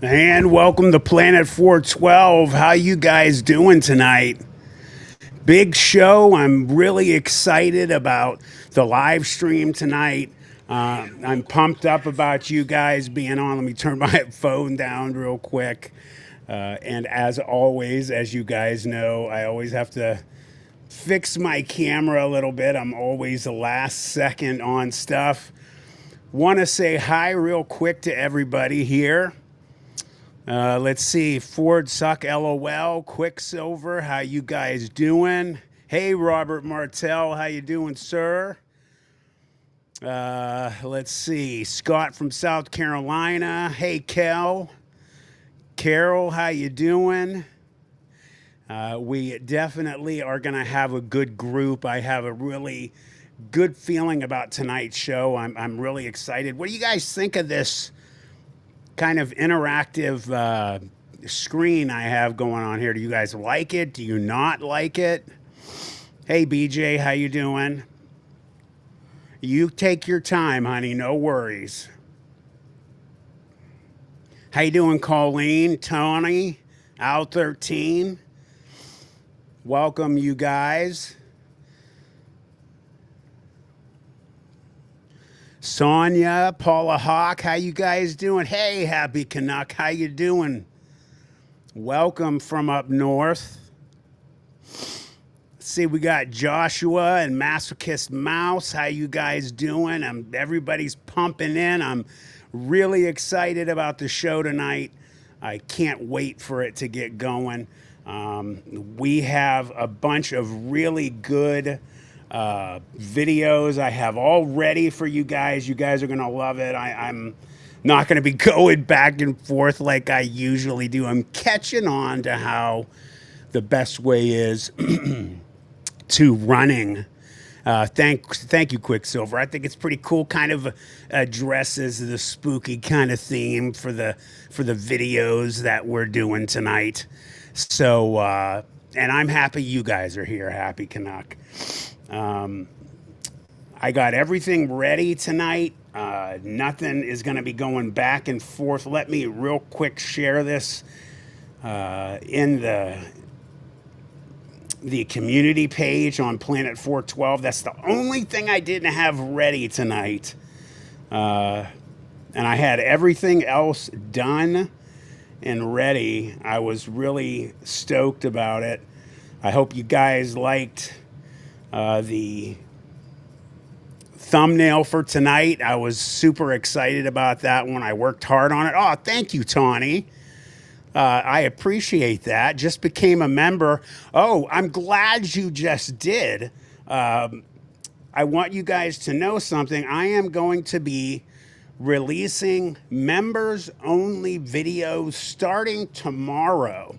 And welcome to Planet 412. How you guys doing tonight? Big show. I'm really excited about the live stream tonight. I'm pumped up about you guys being on. Let me turn my phone down real quick. And as always, as you guys know, I always have to fix my camera a little bit. I'm always the last second on stuff. Want to say hi real quick to everybody here. Let's see. Ford suck LOL. Quicksilver, how you guys doing? Hey, Robert Martell, how you doing, sir? Let's see. Scott from South Carolina. Hey, Kel. Carol, how you doing? We definitely are going to have a good group. I have a really good feeling about tonight's show. I'm really excited. What do you guys think of this kind of interactive screen I have going on here? Do you guys like it? Do you not like it? Hey, BJ, how you doing? You take your time, honey. No worries. How you doing, Colleen, Tony, Al 13? Welcome, you guys. Sonia, Paula Hawk, how you guys doing? Hey, Happy Canuck, how you doing? Welcome from up north. Let's see, we got Joshua and Masochist Mouse. How you guys doing? Everybody's pumping in. I'm really excited about the show tonight. I can't wait for it to get going. We have a bunch of really good videos I have all ready for you guys. You guys are going to love it. I'm not going to be going back and forth like I usually do. I'm catching on to how the best way is to running. Thank you, Quicksilver. I think it's pretty cool. Kind of addresses the spooky kind of theme for the videos that we're doing tonight. So, and I'm happy you guys are here. Happy Canuck. I got everything ready tonight. Nothing is going to be going back and forth. Let me real quick share this in the community page on Planet 412. That's the only thing I didn't have ready tonight. And I had everything else done and ready. I was really stoked about it. I hope you guys liked the thumbnail for tonight. I was super excited about that one. I worked hard on it. Oh, thank you, Tawny. I appreciate that. Just became a member. Oh, I'm glad you just did. I want you guys to know something. I am going to be releasing members only videos starting tomorrow.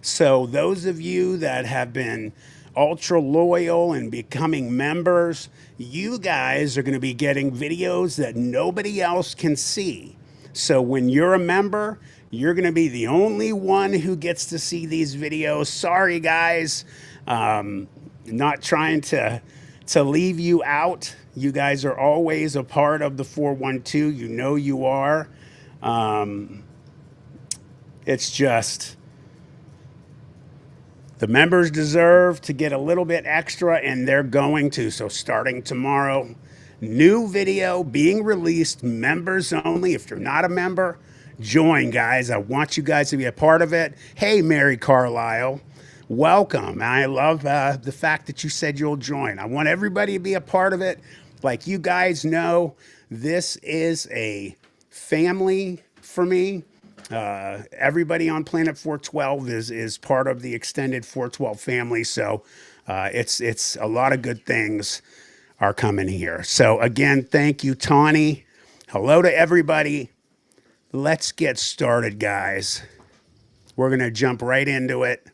So those of you that have been ultra loyal and becoming members, you guys are going to be getting videos that nobody else can see. So when you're a member, you're going to be the only one who gets to see these videos. Sorry, guys. Not trying to leave you out. You guys are always a part of the 412. You know you are. It's just the members deserve to get a little bit extra, and they're going to. So starting tomorrow, new video being released, members only. If you're not a member, join, guys. I want you guys to be a part of it. Hey, Mary Carlisle, welcome. I love the fact that you said you'll join. I want everybody to be a part of it. Like you guys know, this is a family for me. Everybody on Planet 412 is part of the extended 412 family. So it's a lot of good things are coming here. So again, thank you, Tawny. Hello to everybody. Let's get started, guys. We're going to jump right into it.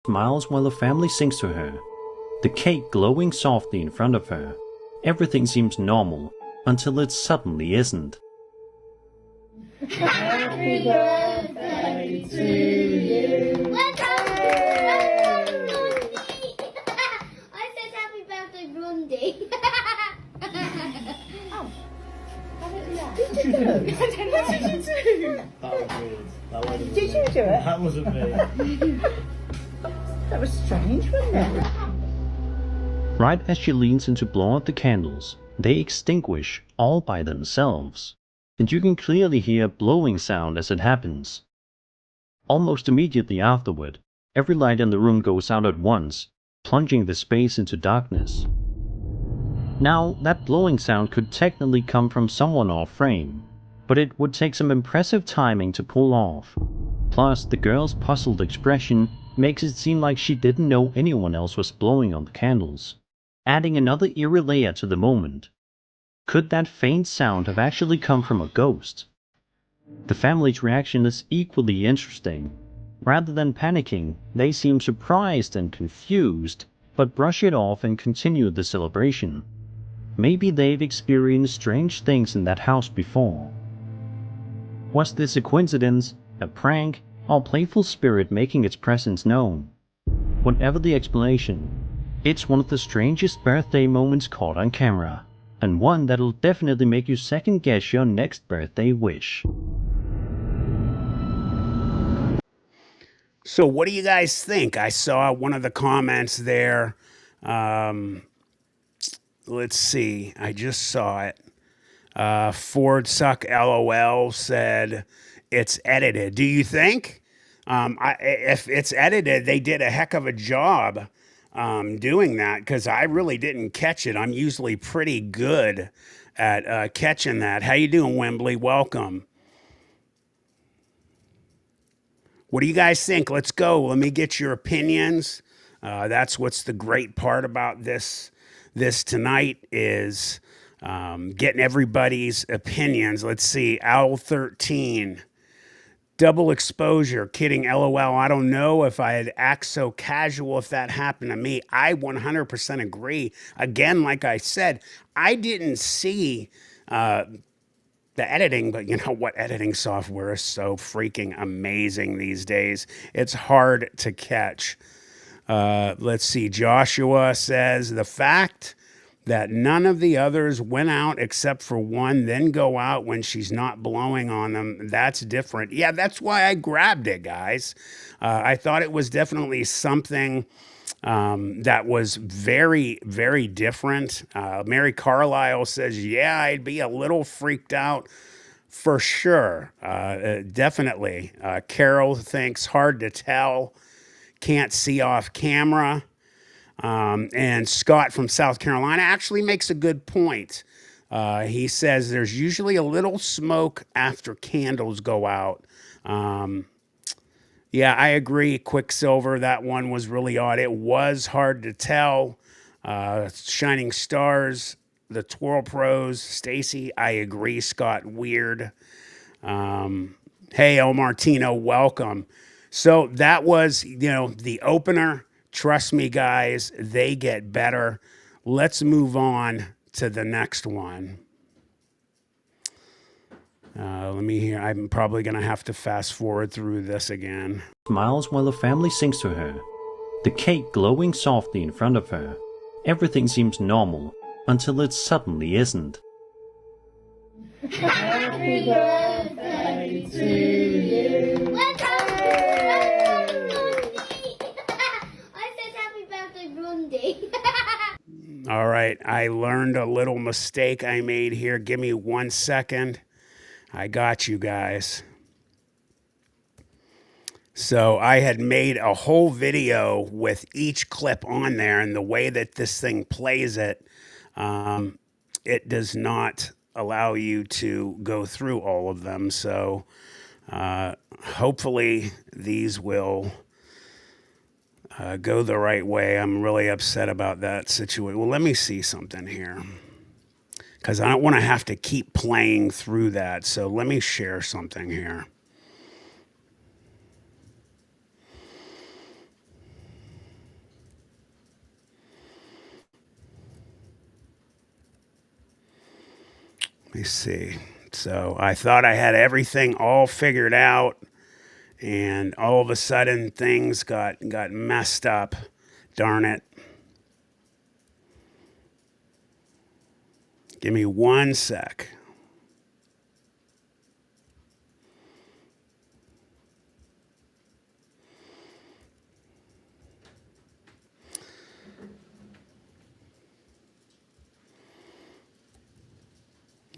Smiles while the family sings to her, the cake glowing softly in front of her. Everything seems normal until it suddenly isn't. Happy birthday to you. I said happy birthday, Blondie. Oh, how did you do that? did you do? What did you do? That was weird. That wasn't Did me. you do it? That wasn't me. That was strange, wasn't it? Right as she leans in to blow out the candles, they extinguish all by themselves, and you can clearly hear a blowing sound as it happens. Almost immediately afterward, every light in the room goes out at once, plunging the space into darkness. Now, that blowing sound could technically come from someone off frame, but it would take some impressive timing to pull off. Plus, the girl's puzzled expression makes it seem like she didn't know anyone else was blowing on the candles, adding another eerie layer to the moment. Could that faint sound have actually come from a ghost? The family's reaction is equally interesting. Rather than panicking, they seem surprised and confused, but brush it off and continue the celebration. Maybe they've experienced strange things in that house before. Was this a coincidence, a prank, or a playful spirit making its presence known? Whatever the explanation, it's one of the strangest birthday moments caught on camera, and one that'll definitely make you second guess your next birthday wish. So what do you guys think? I saw one of the comments there. Let's see. I just saw it. Ford Suck LOL said it's edited. Do you think? If it's edited, they did a heck of a job doing that, because I really didn't catch it. I'm usually pretty good at catching that. How you doing, Wembley? Welcome. What do you guys think? Let's go. Let me get your opinions. That's what's the great part about this tonight is getting everybody's opinions. Let's see. Owl 13. Double exposure. Kidding. LOL. I don't know if I'd act so casual if that happened to me. I 100% agree. Again, like I said, I didn't see the editing, but you know what? Editing software is so freaking amazing these days. It's hard to catch. Let's see. Joshua says the fact that none of the others went out except for one, then go out when she's not blowing on them. That's different. Yeah, that's why I grabbed it, guys. I thought it was definitely something that was very, very different. Mary Carlisle says, yeah, I'd be a little freaked out for sure. Definitely. Carol thinks hard to tell, can't see off camera. And Scott from South Carolina actually makes a good point. He says there's usually a little smoke after candles go out. Yeah, I agree. Quicksilver, that one was really odd. It was hard to tell. Shining Stars, the Twirl Pros, Stacy, I agree. Scott, weird. Hey, El Martino, welcome. So that was, the opener. Trust me, guys, they get better. Let's move on to the next one. Let me hear. I'm probably going to have to fast forward through this again. Smiles while the family sings to her, the cake glowing softly in front of her. Everything seems normal until it suddenly isn't. Happy birthday to you. I said happy birthday, Blondie. All right, I learned a little mistake I made here. Give me 1 second. I got you guys. So I had made a whole video with each clip on there, and the way that this thing plays it, it does not allow you to go through all of them. So hopefully these will go the right way. I'm really upset about that situation. Well, let me see something here, because I don't want to have to keep playing through that. So let me share something here. Let me see. So I thought I had everything all figured out, and all of a sudden things got messed up. Darn it. Give me 1 sec.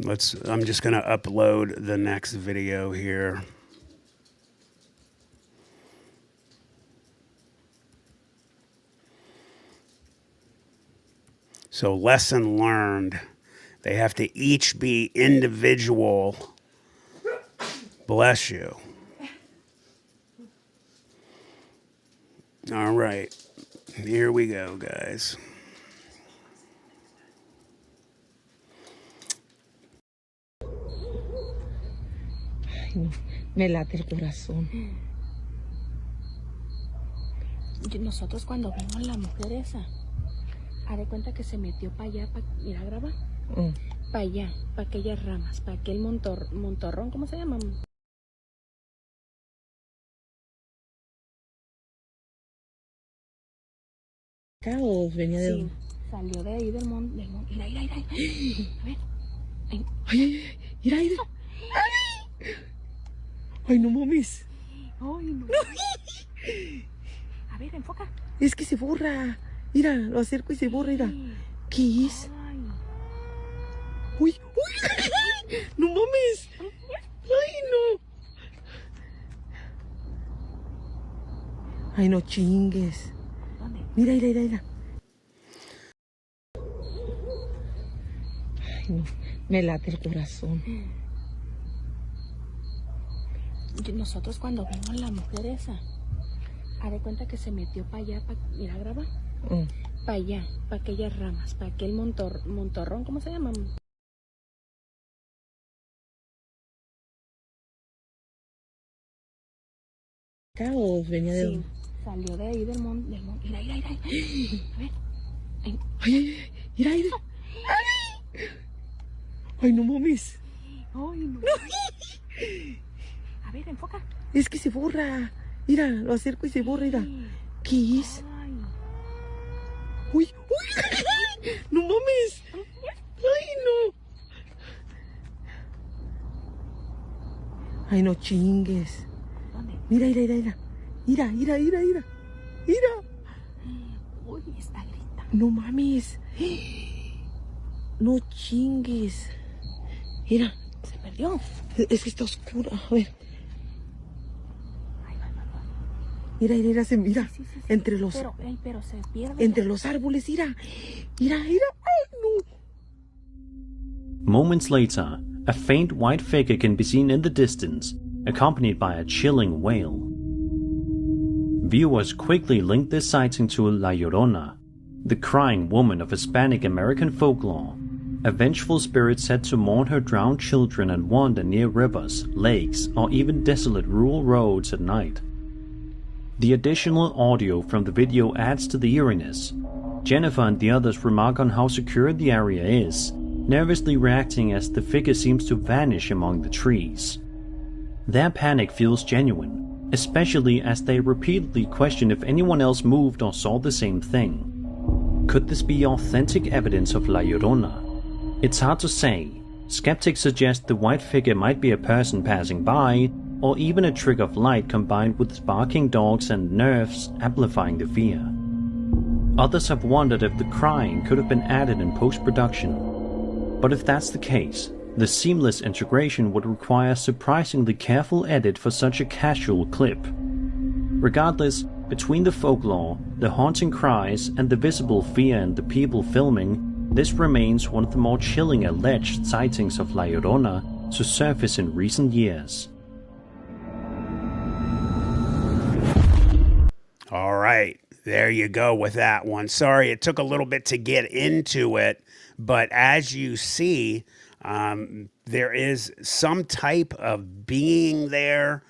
I'm just going to upload the next video here. So lesson learned, they have to each be individual. Bless you. All right, here we go, guys. Me late el corazón. Nosotros cuando vimos la mujer esa, haré cuenta que se metió para allá, mira, graba. Para allá, para aquellas ramas, para aquel montorrón, ¿cómo se llama? Caos, venía de... Sí, salió de ahí del monte. Mira. A ver. Ay, mira. Ay, no mames. Ay, no. A ver, enfoca. Es que se borra. Mira, lo acerco y se borra, mira. ¿Qué es? Ay. Uy. No mames. Ay, no. Ay, no chingues. ¿Dónde? Mira. Ay, no. Me late el corazón. Nosotros cuando vimos la mujer esa, haré cuenta que se metió para allá, mira, graba. Para allá, para aquellas ramas, para aquel montorrón, ¿cómo se llama? Caos, venía de... Sí, salió de ahí del monte. Mira. A ver. Ay, mira. Ay, no mames. Ay, no. A ver, enfoca. Es que se borra. Mira, lo acerco y se borra, mira. ¿Qué es? Ay. Uy. No mames. Ay, no. Ay, no chingues. ¿Dónde? Mira. Mira. Uy, está gritando. No mames. No chingues. Mira, se perdió. Es que está oscura. A ver. Mira, se mira. Sí. Entre los... Pero se pierde. Entre los árboles, mira. Ay, no. Moments later, a faint white figure can be seen in the distance, accompanied by a chilling wail. Viewers quickly linked this sighting to La Llorona, the crying woman of Hispanic American folklore, a vengeful spirit said to mourn her drowned children and wander near rivers, lakes, or even desolate rural roads at night. The additional audio from the video adds to the eeriness. Jennifer and the others remark on how secure the area is, nervously reacting as the figure seems to vanish among the trees. Their panic feels genuine, especially as they repeatedly question if anyone else moved or saw the same thing. Could this be authentic evidence of La Llorona? It's hard to say. Skeptics suggest the white figure might be a person passing by, or even a trick of light combined with barking dogs and nerves amplifying the fear. Others have wondered if the crying could have been added in post-production. But if that's the case, the seamless integration would require a surprisingly careful edit for such a casual clip. Regardless, between the folklore, the haunting cries, and the visible fear in the people filming, this remains one of the more chilling alleged sightings of La Llorona to surface in recent years. All right, there you go with that one. Sorry, it took a little bit to get into it, but as you see, there is some type of being there.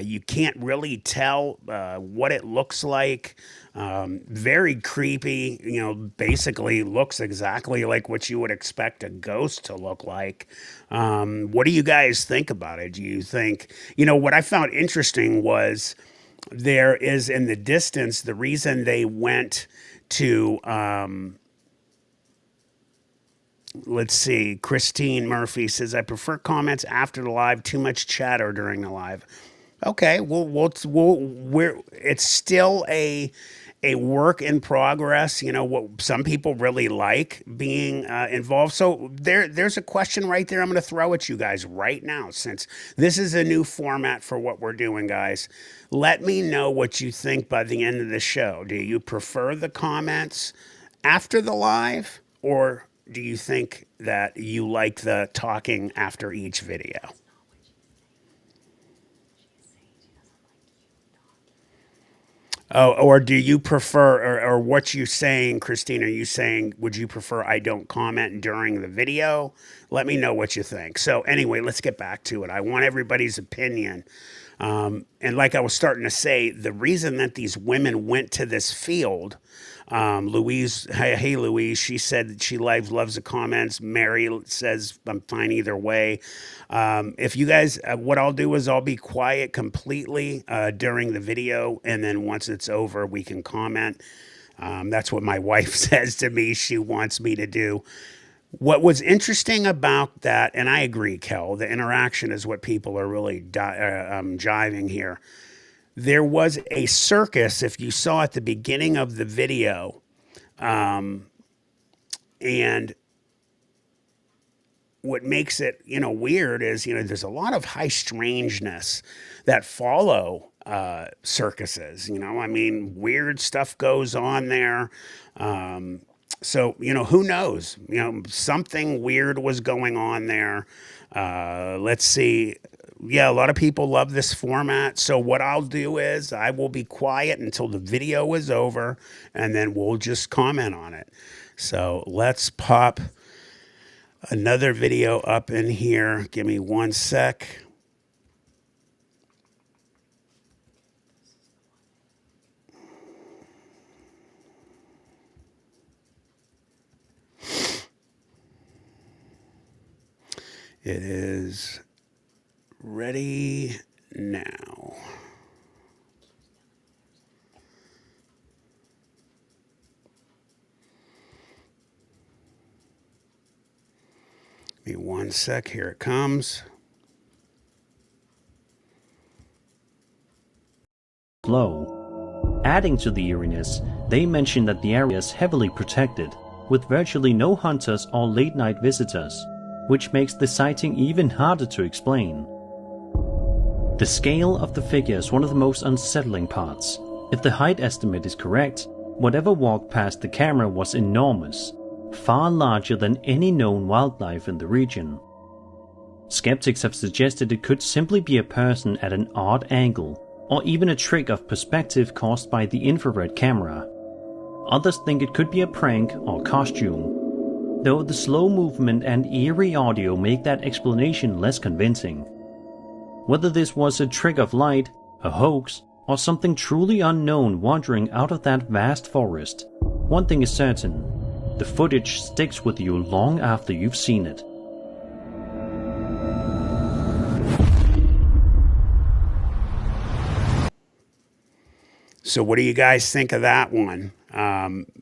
You can't really tell what it looks like. Very creepy, basically looks exactly like what you would expect a ghost to look like. What do you guys think about it? Do you think, what I found interesting was there is in the distance, the reason they went to, let's see, Christine Murphy says, I prefer comments after the live, too much chatter during the live. Okay, it's still a a work in progress. You know, what some people really like being involved. So there's a question right there I'm going to throw at you guys right now, since this is a new format for what we're doing, guys. Let me know what you think by the end of the show. Do you prefer the comments after the live, or do you think that you like the talking after each video? Oh, or do you prefer, or what you saying, Christine? Are you saying, would you prefer I don't comment during the video? Let me know what you think. So anyway, let's get back to it. I want everybody's opinion. And like I was starting to say, the reason that these women went to this field, Louise, hey Louise, she said that she loves the comments. Mary says I'm fine either way. If you guys, what I'll do is I'll be quiet completely during the video, and then once it's over, we can comment. That's what my wife says to me. She wants me to do. What was interesting about that, and I agree, Kel, the interaction is what people are really jiving here. There was a circus, if you saw at the beginning of the video, and what makes it, weird is, there's a lot of high strangeness that follow circuses. I mean, weird stuff goes on there. So, who knows? Something weird was going on there. Let's see. Yeah, a lot of people love this format. So what I'll do is I will be quiet until the video is over, and then we'll just comment on it. So let's pop another video up in here. Give me one sec. It is ready now. Give me one sec. Here it comes. Low. Adding to the eeriness, they mention that the area is heavily protected, with virtually no hunters or late-night visitors, which makes the sighting even harder to explain. The scale of the figure is one of the most unsettling parts. If the height estimate is correct, whatever walked past the camera was enormous, far larger than any known wildlife in the region. Skeptics have suggested it could simply be a person at an odd angle, or even a trick of perspective caused by the infrared camera. Others think it could be a prank or costume, though the slow movement and eerie audio make that explanation less convincing. Whether this was a trick of light, a hoax, or something truly unknown wandering out of that vast forest, one thing is certain: the footage sticks with you long after you've seen it. So what do you guys think of that one?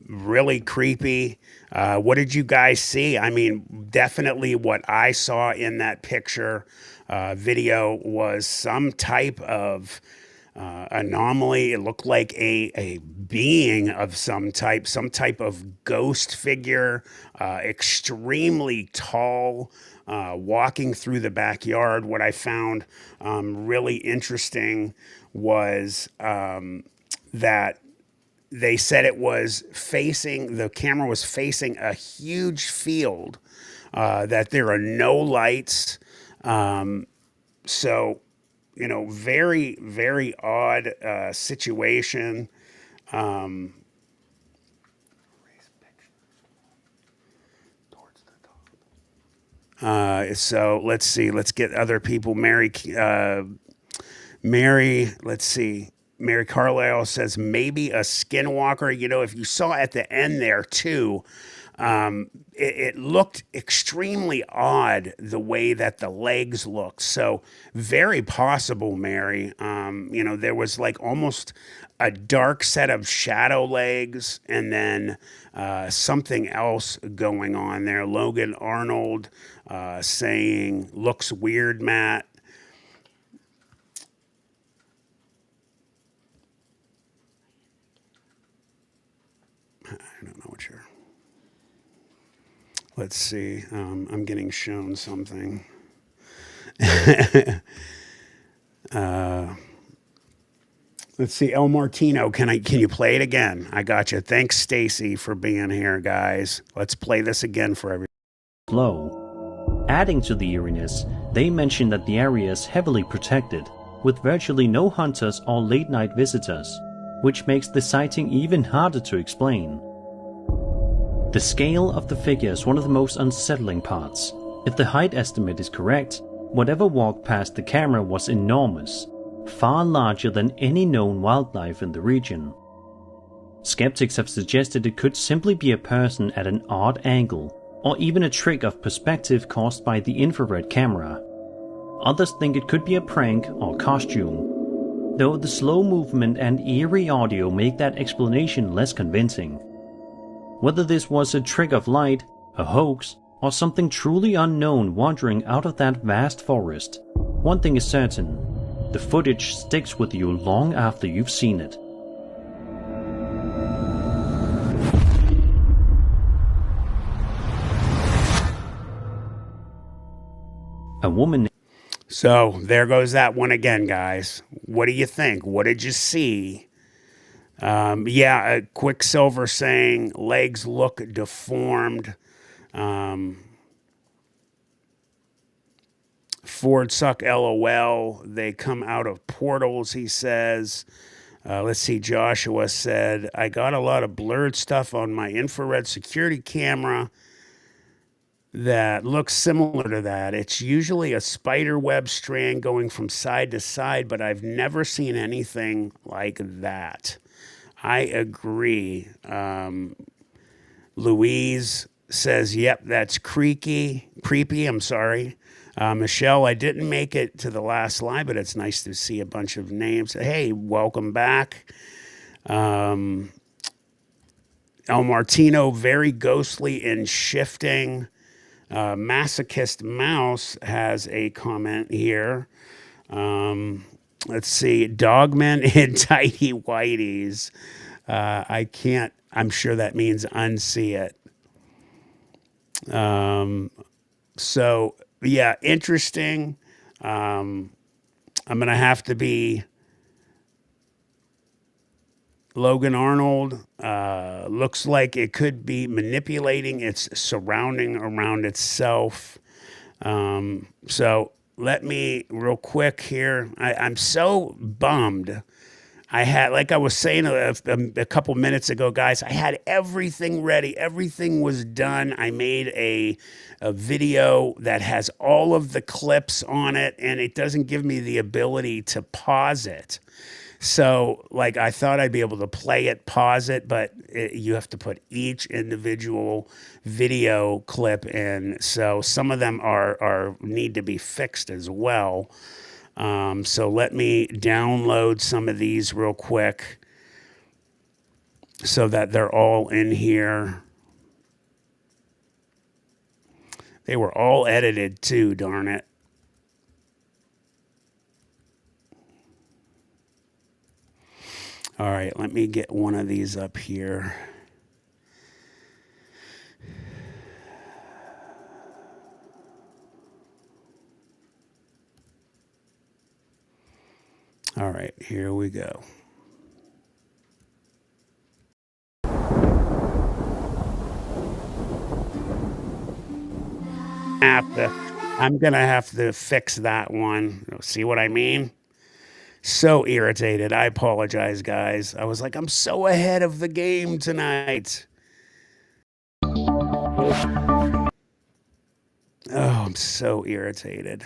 Really creepy. What did you guys see? I mean, definitely what I saw in that picture video was some type of anomaly. It looked like a being of some type of ghost figure, extremely tall, walking through the backyard. What I found really interesting was that they said the camera was facing a huge field, that there are no lights. So, very, very odd situation. So let's see. Let's get other people. Let's see. Mary Carlisle says maybe a skinwalker. If you saw at the end there too, it looked extremely odd the way that the legs looked. So very possible, Mary. There was like almost a dark set of shadow legs, and then something else going on there. Logan Arnold saying, looks weird, Matt. Let's see. I'm getting shown something. Let's see. El Martino, can you play it again? I got you. Thanks, Stacy, for being here, guys. Let's play this again for everybody. Glow. Adding to the eeriness, they mention that the area is heavily protected, with virtually no hunters or late-night visitors, which makes the sighting even harder to explain. The scale of the figure is one of the most unsettling parts. If the height estimate is correct, whatever walked past the camera was enormous, far larger than any known wildlife in the region. Skeptics have suggested it could simply be a person at an odd angle, or even a trick of perspective caused by the infrared camera. Others think it could be a prank or costume, though the slow movement and eerie audio make that explanation less convincing. Whether this was a trick of light, a hoax, or something truly unknown wandering out of that vast forest, one thing is certain: the footage sticks with you long after you've seen it. A woman. So there goes that one again, guys. What do you think? What did you see? Yeah, Quicksilver saying legs look deformed. Ford suck LOL. They come out of portals, he says. Let's see. Joshua said, I got a lot of blurred stuff on my infrared security camera that looks similar to that. It's usually a spider web strand going from side to side, but I've never seen anything like that. I agree. Louise says, yep, that's creepy. I'm sorry. Michelle, I didn't make it to the last line, but it's nice to see a bunch of names. Hey, welcome back. El Martino, very ghostly and shifting. Masochist Mouse has a comment here. Let's see. Dogmen in tighty whities. I'm sure that means unsee it. So, yeah, interesting. I'm going to have to be Logan Arnold. Looks like it could be manipulating its surrounding around itself. So let me real quick here. I'm so bummed. I had, like I was saying a couple minutes ago, guys, I had everything ready. Everything was done. I made a video that has all of the clips on it, and it doesn't give me the ability to pause it. So, like, I thought I'd be able to play it, pause it, but you have to put each individual video clip in. So some of them need to be fixed as well. So let me download some of these real quick so that they're all in here. They were all edited too, darn it. All right, let me get one of these up here. All right, here we go. I'm going to have to fix that one. See what I mean? So irritated. I apologize, guys. I was like, I'm so ahead of the game tonight. Oh, I'm so irritated.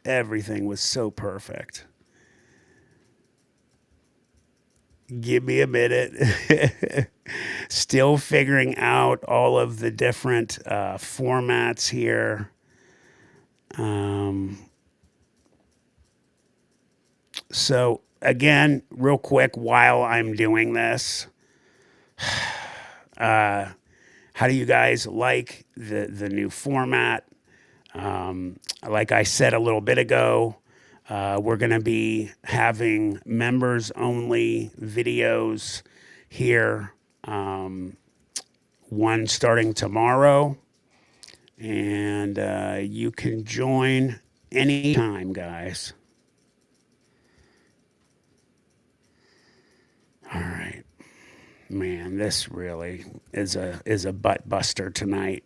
Everything was so perfect. Give me a minute. Still figuring out all of the different formats here. So again, real quick, while I'm doing this, how do you guys like the new format? Like I said a little bit ago, we're going to be having members only videos here, one starting tomorrow. And you can join anytime, guys. All right. Man, this really is a butt buster tonight.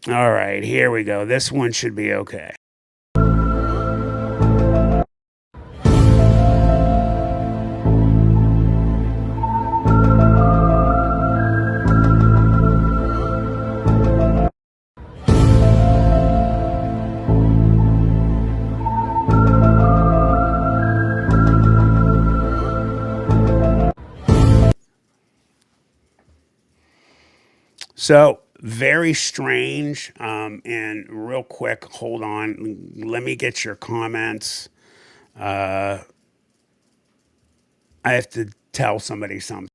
All right, here we go. This one should be okay. So very strange. And real quick, hold on. Let me get your comments. I have to tell somebody something.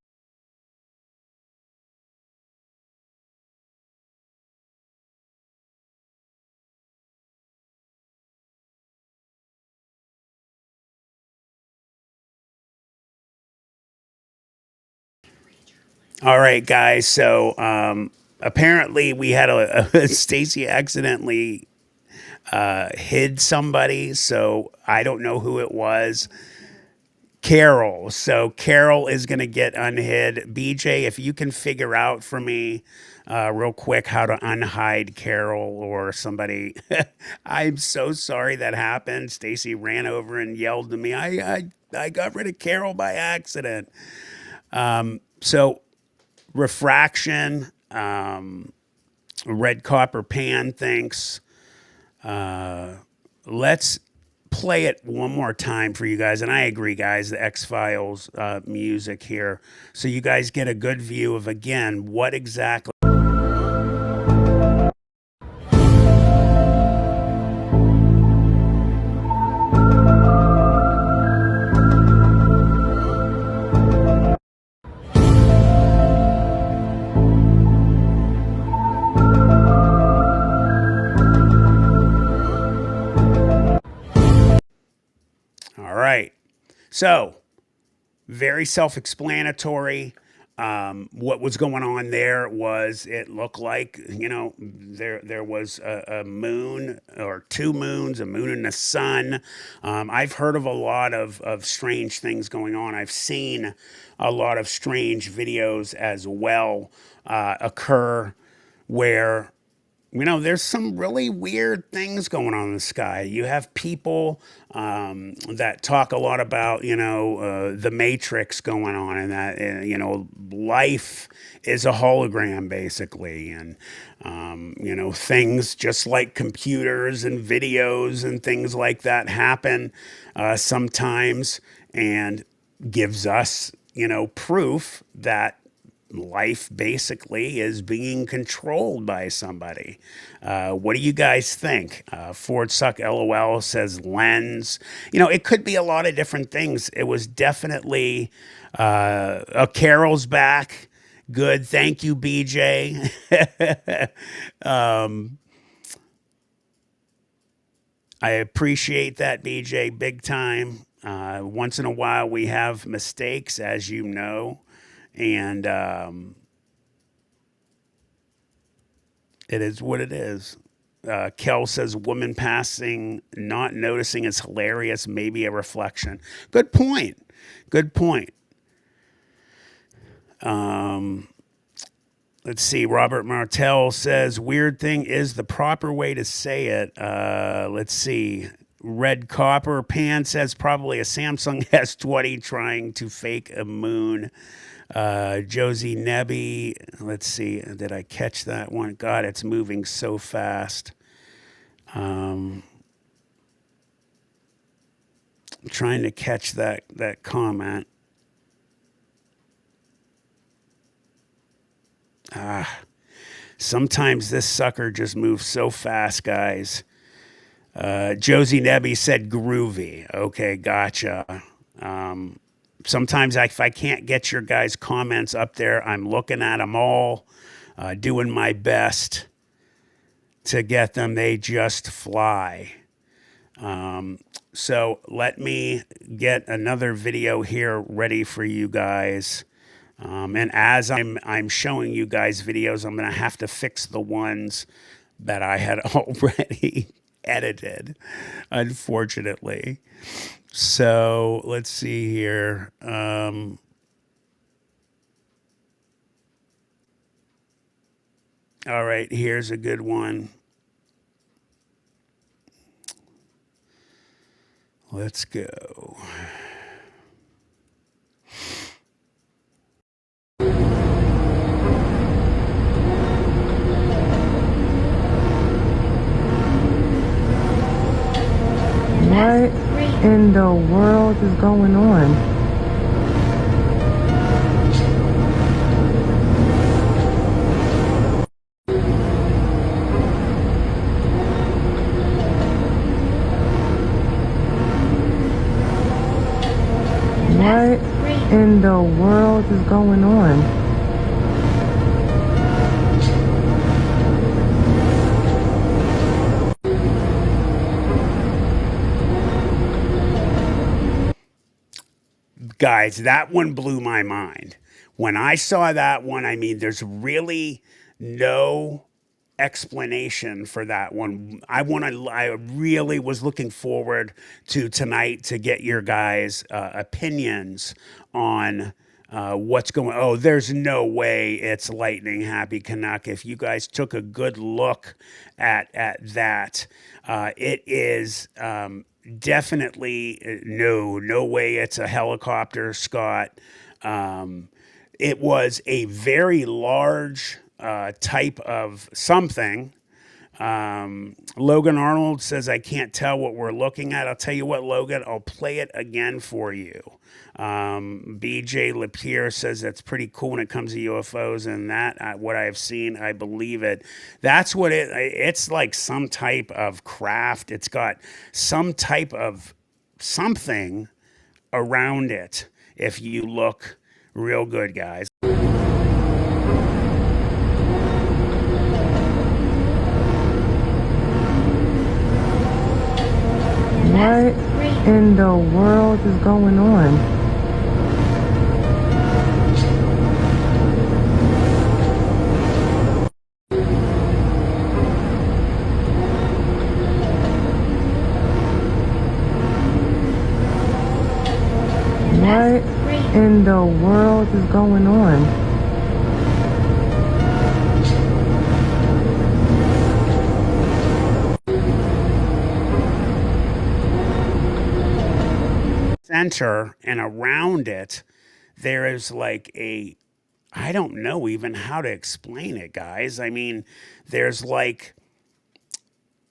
All right, guys. So apparently we had a Stacy accidentally hid somebody. So I don't know who it was. Carol. So Carol is going to get unhid. BJ, if you can figure out for me real quick how to unhide Carol or somebody. I'm so sorry that happened. Stacy ran over and yelled to me. I got rid of Carol by accident. So refraction, red copper pan thinks. Let's play it one more time for you guys. And I agree, guys, the X-Files music here. So you guys get a good view of, again, what exactly. All right. So, very self-explanatory. What was going on there was it looked like, there was a moon or two moons, a moon and a sun. I've heard of a lot of strange things going on. I've seen a lot of strange videos as well occur where there's some really weird things going on in the sky. You have people that talk a lot about, the Matrix going on, and that, life is a hologram, basically. And, things just like computers and videos and things like that happen sometimes and gives us, proof that life basically is being controlled by somebody. What do you guys think? Ford Suck LOL says lens. It could be a lot of different things. It was definitely a Carol's back. Good. Thank you, BJ. I appreciate that, BJ, big time. Once in a while, we have mistakes, as you know. And it is what it is. Kel says, woman passing, not noticing is hilarious, maybe a reflection. Good point. Good point. Let's see. Robert Martell says, weird thing is the proper way to say it. Let's see. Red Copper Pan says probably a Samsung S20 trying to fake a moon. Josie Nebby, let's see, did I catch that one? God, it's moving so fast. I'm trying to catch that comment. Sometimes this sucker just moves so fast, guys. Josie Nebby said groovy. Okay, gotcha. Sometimes if I can't get your guys' comments up there, I'm looking at them all, doing my best to get them. They just fly. So let me get another video here ready for you guys. And as I'm showing you guys videos, I'm going to have to fix the ones that I had already edited, unfortunately. So let's see here. All right, here's a good one. Let's go. What in the world is going on? What in the world is going on? Guys, that one blew my mind. When I saw that one, I mean, there's really no explanation for that one. I really was looking forward to tonight to get your guys' opinions on what's going. Oh, there's no way it's Lightning Happy Canuck. If you guys took a good look at that, it is. Definitely no way it's a helicopter, Scott. It was a very large type of something. Logan Arnold says, I can't tell what we're looking at. I'll tell you what, Logan, I'll play it again for you. BJ Lapierre says that's pretty cool when it comes to UFOs, and that what I've seen, I believe it. That's what it's like, some type of craft. It's got some type of something around it if you look real good, guys. What in the world is going on? What in the world is going on? Center and around it, there is like I don't know even how to explain it, guys. I mean, there's like,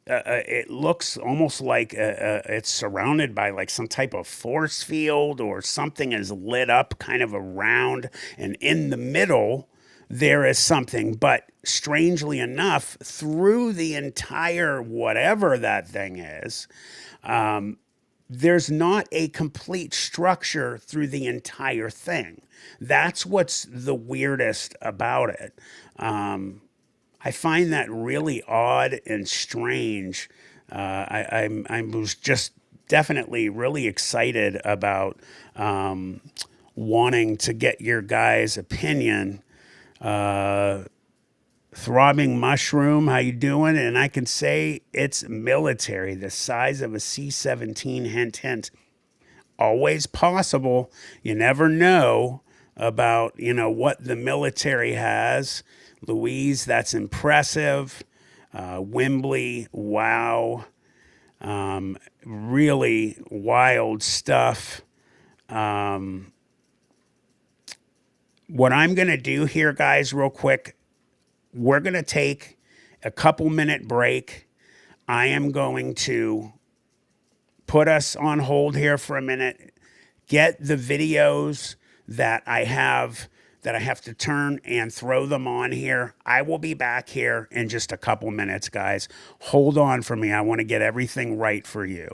it looks almost like it's surrounded by like some type of force field, or something is lit up kind of around, and in the middle there is something. But strangely enough, through the entire whatever that thing is, there's not a complete structure through the entire thing. That's what's the weirdest about it. I find that really odd and strange. I was just definitely really excited about wanting to get your guys' opinion. Throbbing Mushroom, how you doing? And I can say it's military, the size of a C-17, hint, hint. Always possible. You never know about, what the military has. Louise, that's impressive. Wembley, wow. Really wild stuff. What I'm going to do here, guys, real quick, we're going to take a couple-minute break. I am going to put us on hold here for a minute, get the videos that I have to turn and throw them on here. I will be back here in just a couple minutes, guys. Hold on for me. I want to get everything right for you.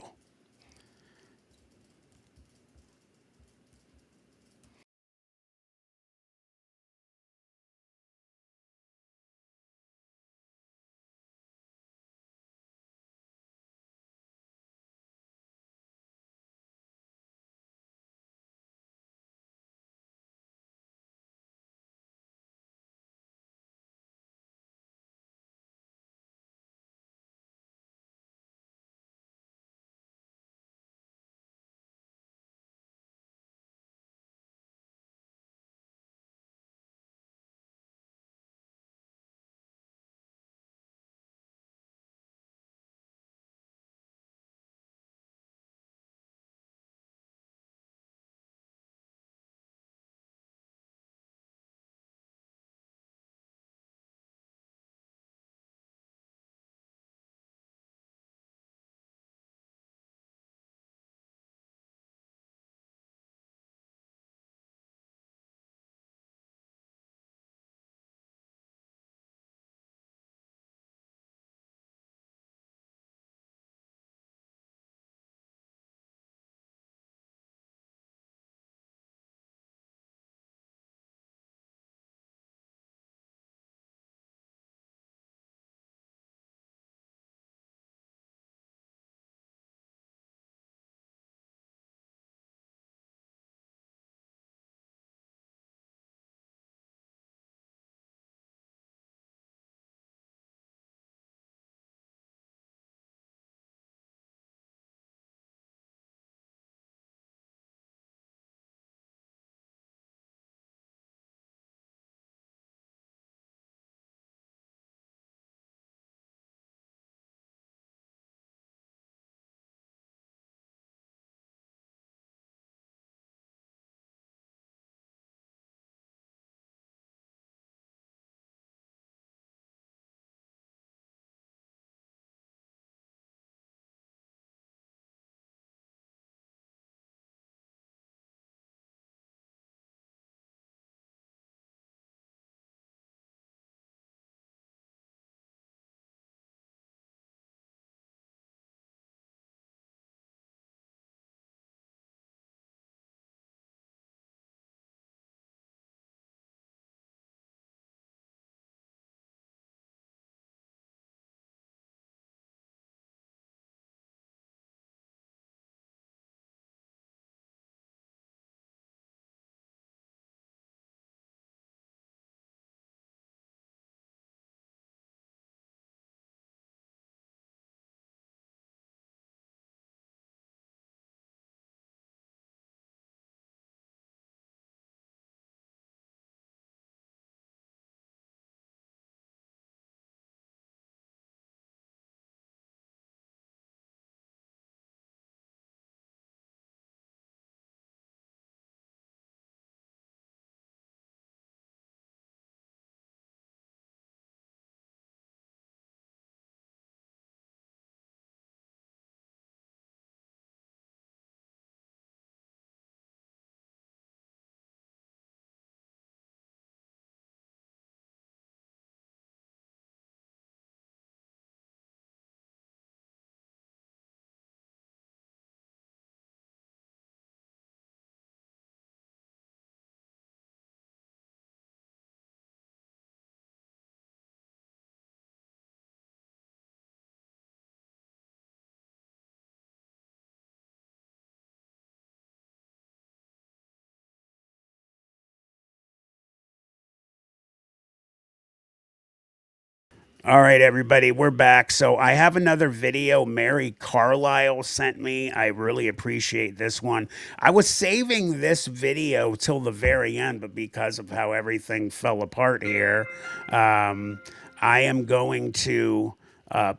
All right, everybody, we're back. So I have another video Mary Carlisle sent me. I really appreciate this one. I was saving this video till the very end, but because of how everything fell apart here, I am going to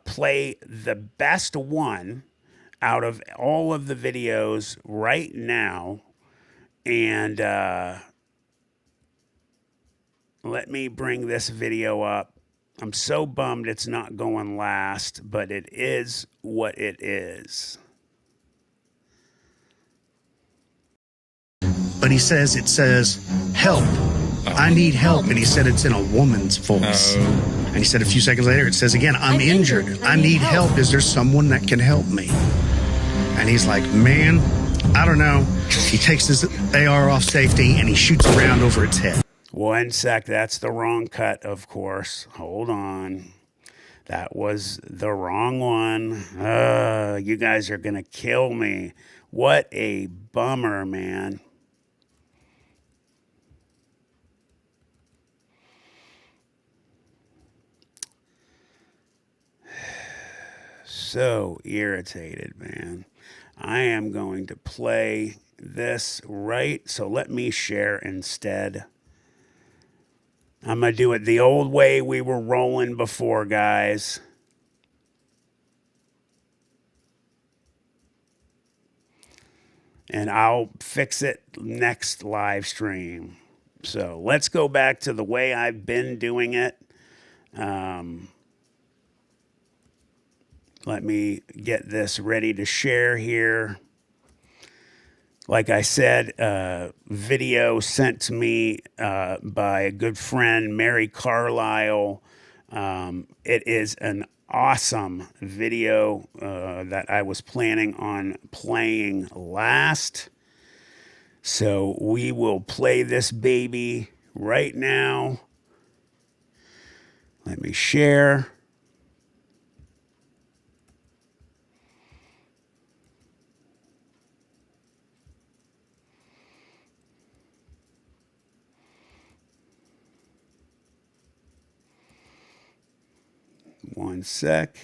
play the best one out of all of the videos right now. And let me bring this video up. I'm so bummed it's not going last, but it is what it is. But he says, it says, help. I need help. And he said it's in a woman's voice. And he said a few seconds later, it says again, I'm injured. I need help. Is there someone that can help me? And he's like, man, I don't know. He takes his AR off safety and he shoots a round over its head. 1 sec. That's the wrong cut, of course. Hold on. That was the wrong one. You guys are going to kill me. What a bummer, man. So irritated, man. I am going to play this right. So let me share instead. I'm going to do it the old way we were rolling before, guys. And I'll fix it next live stream. So let's go back to the way I've been doing it. Let me get this ready to share here. Like I said, video sent to me by a good friend, Mary Carlisle. It is an awesome video that I was planning on playing last. So we will play this baby right now. Let me share. One sec.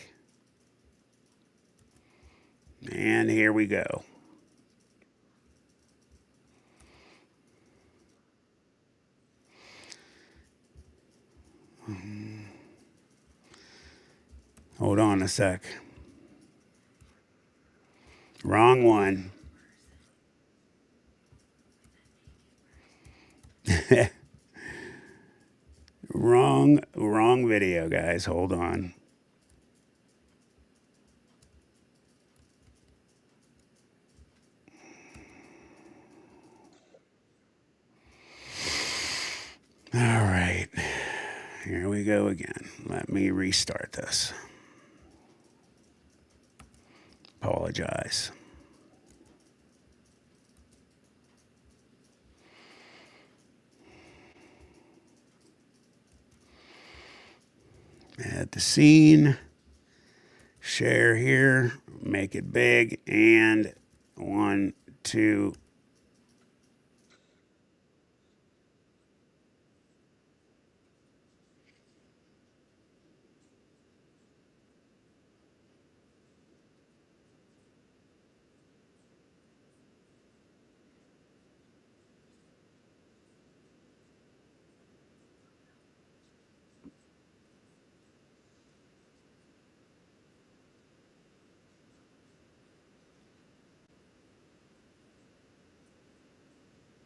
And here we go. Hold on a sec. Wrong one. Wrong video, guys. Hold on. All right. Here we go again. Let me restart this. Apologize. Add the scene. Share here. Make it big. And 1, 2.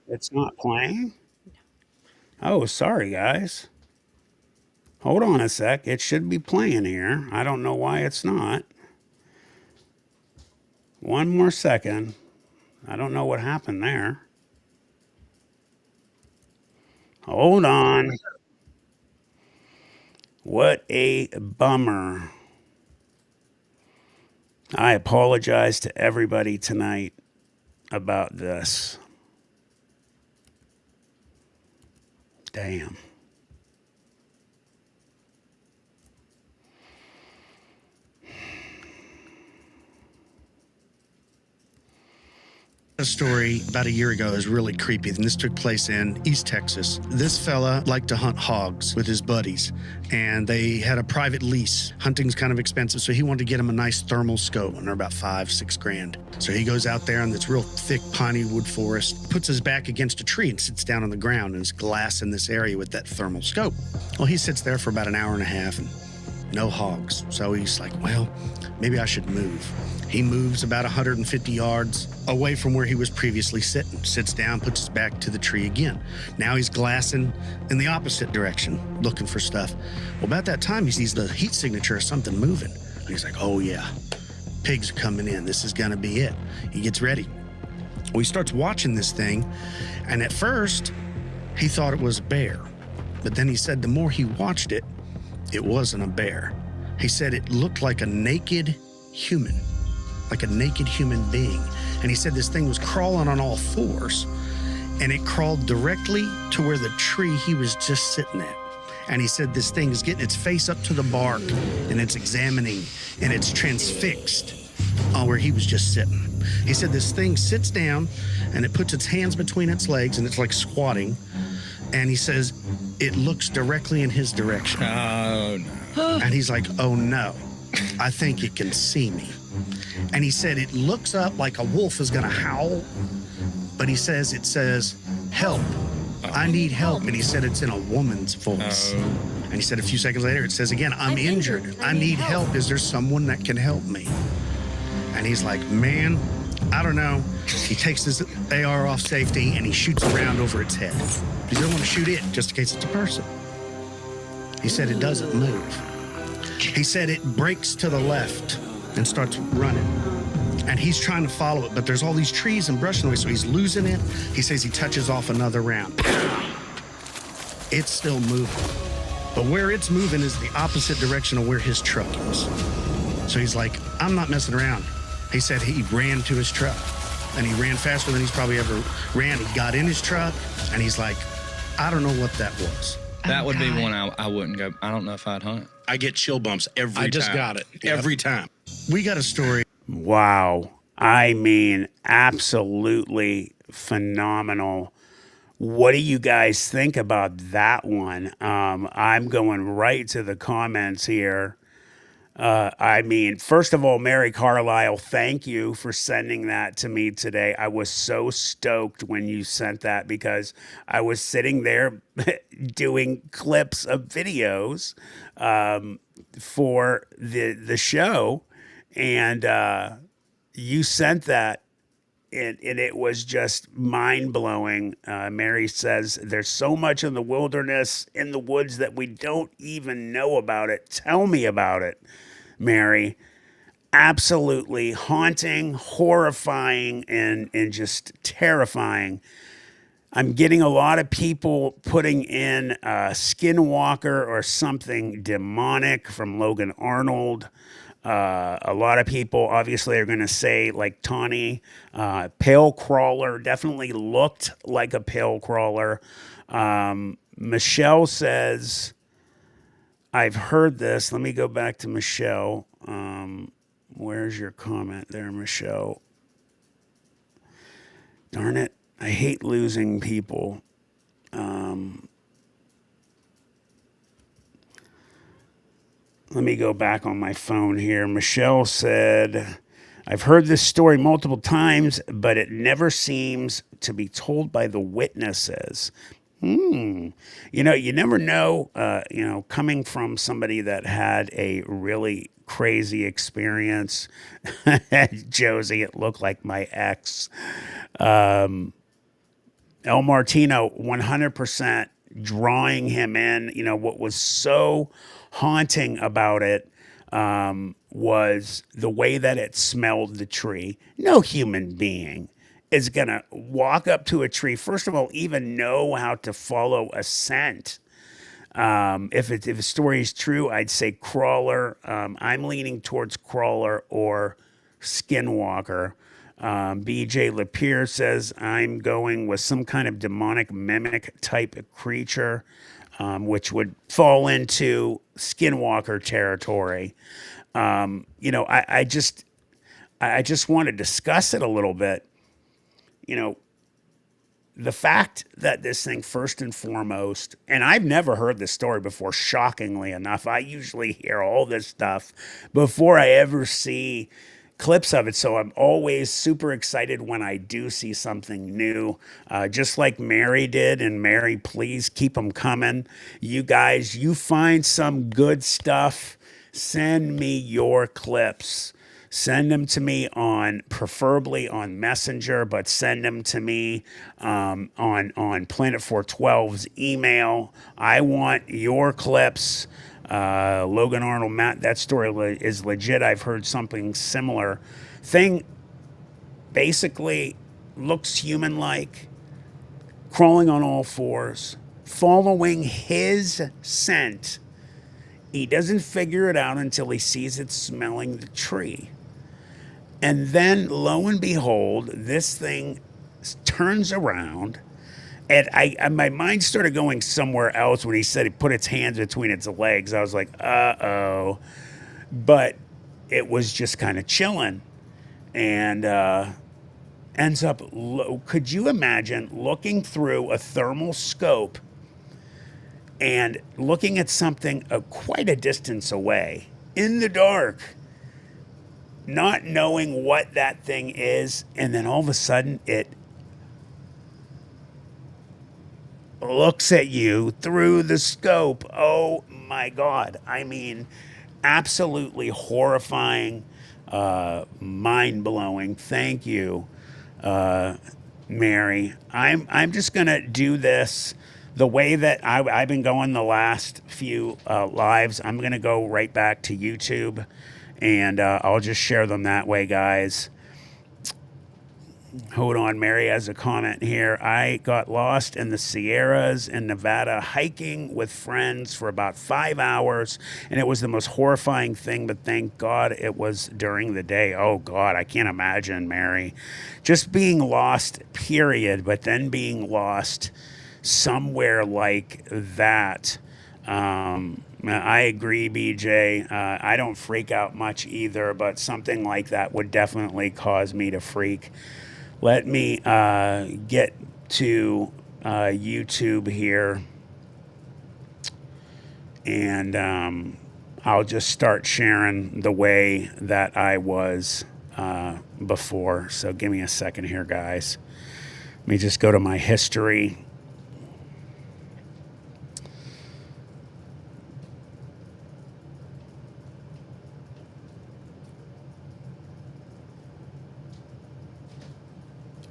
It's not playing? Oh, sorry, guys. Hold on a sec. It should be playing here. I don't know why it's not. One more second. I don't know what happened there. Hold on. What a bummer. I apologize to everybody tonight about this. Damn. story about a year ago that was really creepy, and this took place in East Texas. This fella liked to hunt hogs with his buddies, and they had a private lease. Hunting's kind of expensive, so he wanted to get him a nice thermal scope, and they're about $5-6 grand. So he goes out there in this real thick piney wood forest, puts his back against a tree and sits down on the ground, and there's glass in this area with that thermal scope. Well, he sits there for about an hour and a half, and no hogs. So he's like, well, maybe I should move. He moves about 150 yards away from where he was previously sitting, sits down, puts his back to the tree again. Now he's glassing in the opposite direction, looking for stuff. Well, about that time, he sees the heat signature of something moving. And he's like, oh yeah, pigs are coming in. This is gonna be it. He gets ready. Well, he starts watching this thing, and at first, he thought it was a bear. But then he said the more he watched it, it wasn't a bear. He said it looked like a naked human. Like a naked human being. And he said this thing was crawling on all fours, and it crawled directly to where the tree he was just sitting at. And he said this thing is getting its face up to the bark, and it's examining, and it's transfixed on where he was just sitting. He said this thing sits down, and it puts its hands between its legs, and it's like squatting. And he says it looks directly in his direction. Oh, no. And he's like, oh no, I think it can see me. And he said it looks up like a wolf is gonna howl, but he says it says, help, I need help. And he said it's in a woman's voice. And he said a few seconds later, it says again, I'm injured. I need help. Is there someone that can help me? And he's like, man, I don't know. He takes his AR off safety and he shoots a round over its head. He doesn't want to shoot it just in case it's a person. He said it doesn't move. He said it breaks to the left and starts running. And he's trying to follow it, but there's all these trees and brush in the way, so he's losing it. He says he touches off another round. It's still moving. But where it's moving is the opposite direction of where his truck is. So he's like, I'm not messing around. He said he ran to his truck, and he ran faster than he's probably ever ran. He got in his truck, and he's like, I don't know what that was. That would be one I wouldn't go. I don't know if I'd hunt. I get chill bumps every time. I just got it. Every time. We got a story. Wow. I mean, absolutely phenomenal. What do you guys think about that one? I'm going right to the comments here. I mean, first of all, Mary Carlisle, thank you for sending that to me today. I was so stoked when you sent that because I was sitting there doing clips of videos for the show, and you sent that, and it was just mind-blowing. Mary says, there's so much in the wilderness, in the woods, that we don't even know about it. Tell me about it, Mary. Absolutely haunting, horrifying, and just terrifying. I'm getting a lot of people putting in Skinwalker or something demonic from Logan Arnold. A lot of people obviously are going to say, like Tawny, pale crawler, definitely looked like a pale crawler. Michelle says, I've heard this. Let me go back to Michelle. Where's your comment there, Michelle? Darn it. I hate losing people. Let me go back on my phone here. Michelle said, I've heard this story multiple times, but it never seems to be told by the witnesses. You know, you never know, coming from somebody that had a really crazy experience. Josie, it looked like my ex. El Martino, 100% drawing him in. You know, what was so haunting about it was the way that it smelled the tree. No human being is going to walk up to a tree, first of all, even know how to follow a scent. If the story is true, I'd say crawler. I'm leaning towards crawler or skinwalker. BJ Lapierre says, I'm going with some kind of demonic mimic type of creature, which would fall into skinwalker territory. I just want to discuss it a little bit. you know, the fact that this thing, first and foremost, and I've never heard this story before, shockingly enough. I usually hear all this stuff before I ever see clips of it. So I'm always super excited when I do see something new, just like Mary did. And Mary, please keep them coming. You guys, you find some good stuff, send me your clips. Send them to me on, preferably on Messenger, but send them to me on Planet 412's email. I want your clips. Logan Arnold, Matt, that story is legit. I've heard something similar. Thing basically looks human-like, crawling on all fours, following his scent. He doesn't figure it out until he sees it smelling the tree. And then, lo and behold, this thing turns around, and my mind started going somewhere else when he said he put its hands between its legs. I was like, uh-oh. But it was just kind of chilling, and ends up, could you imagine looking through a thermal scope and looking at something quite a distance away, in the dark, not knowing what that thing is, and then all of a sudden it looks at you through the scope. Oh my God. I mean, absolutely horrifying, mind-blowing. Thank you, Mary. I'm just gonna do this the way that I've been going the last few lives. I'm gonna go right back to YouTube, and I'll just share them that way, guys. Hold on, Mary has a comment here. I got lost in the Sierras in Nevada hiking with friends for about 5 hours, and it was the most horrifying thing, but thank God it was during the day. Oh God, I can't imagine, Mary. Just being lost, period, but then being lost somewhere like that. I agree, BJ. I don't freak out much either, but something like that would definitely cause me to freak. Let me get to YouTube here, and I'll just start sharing the way that I was before. So give me a second here, guys. Let me just go to my history.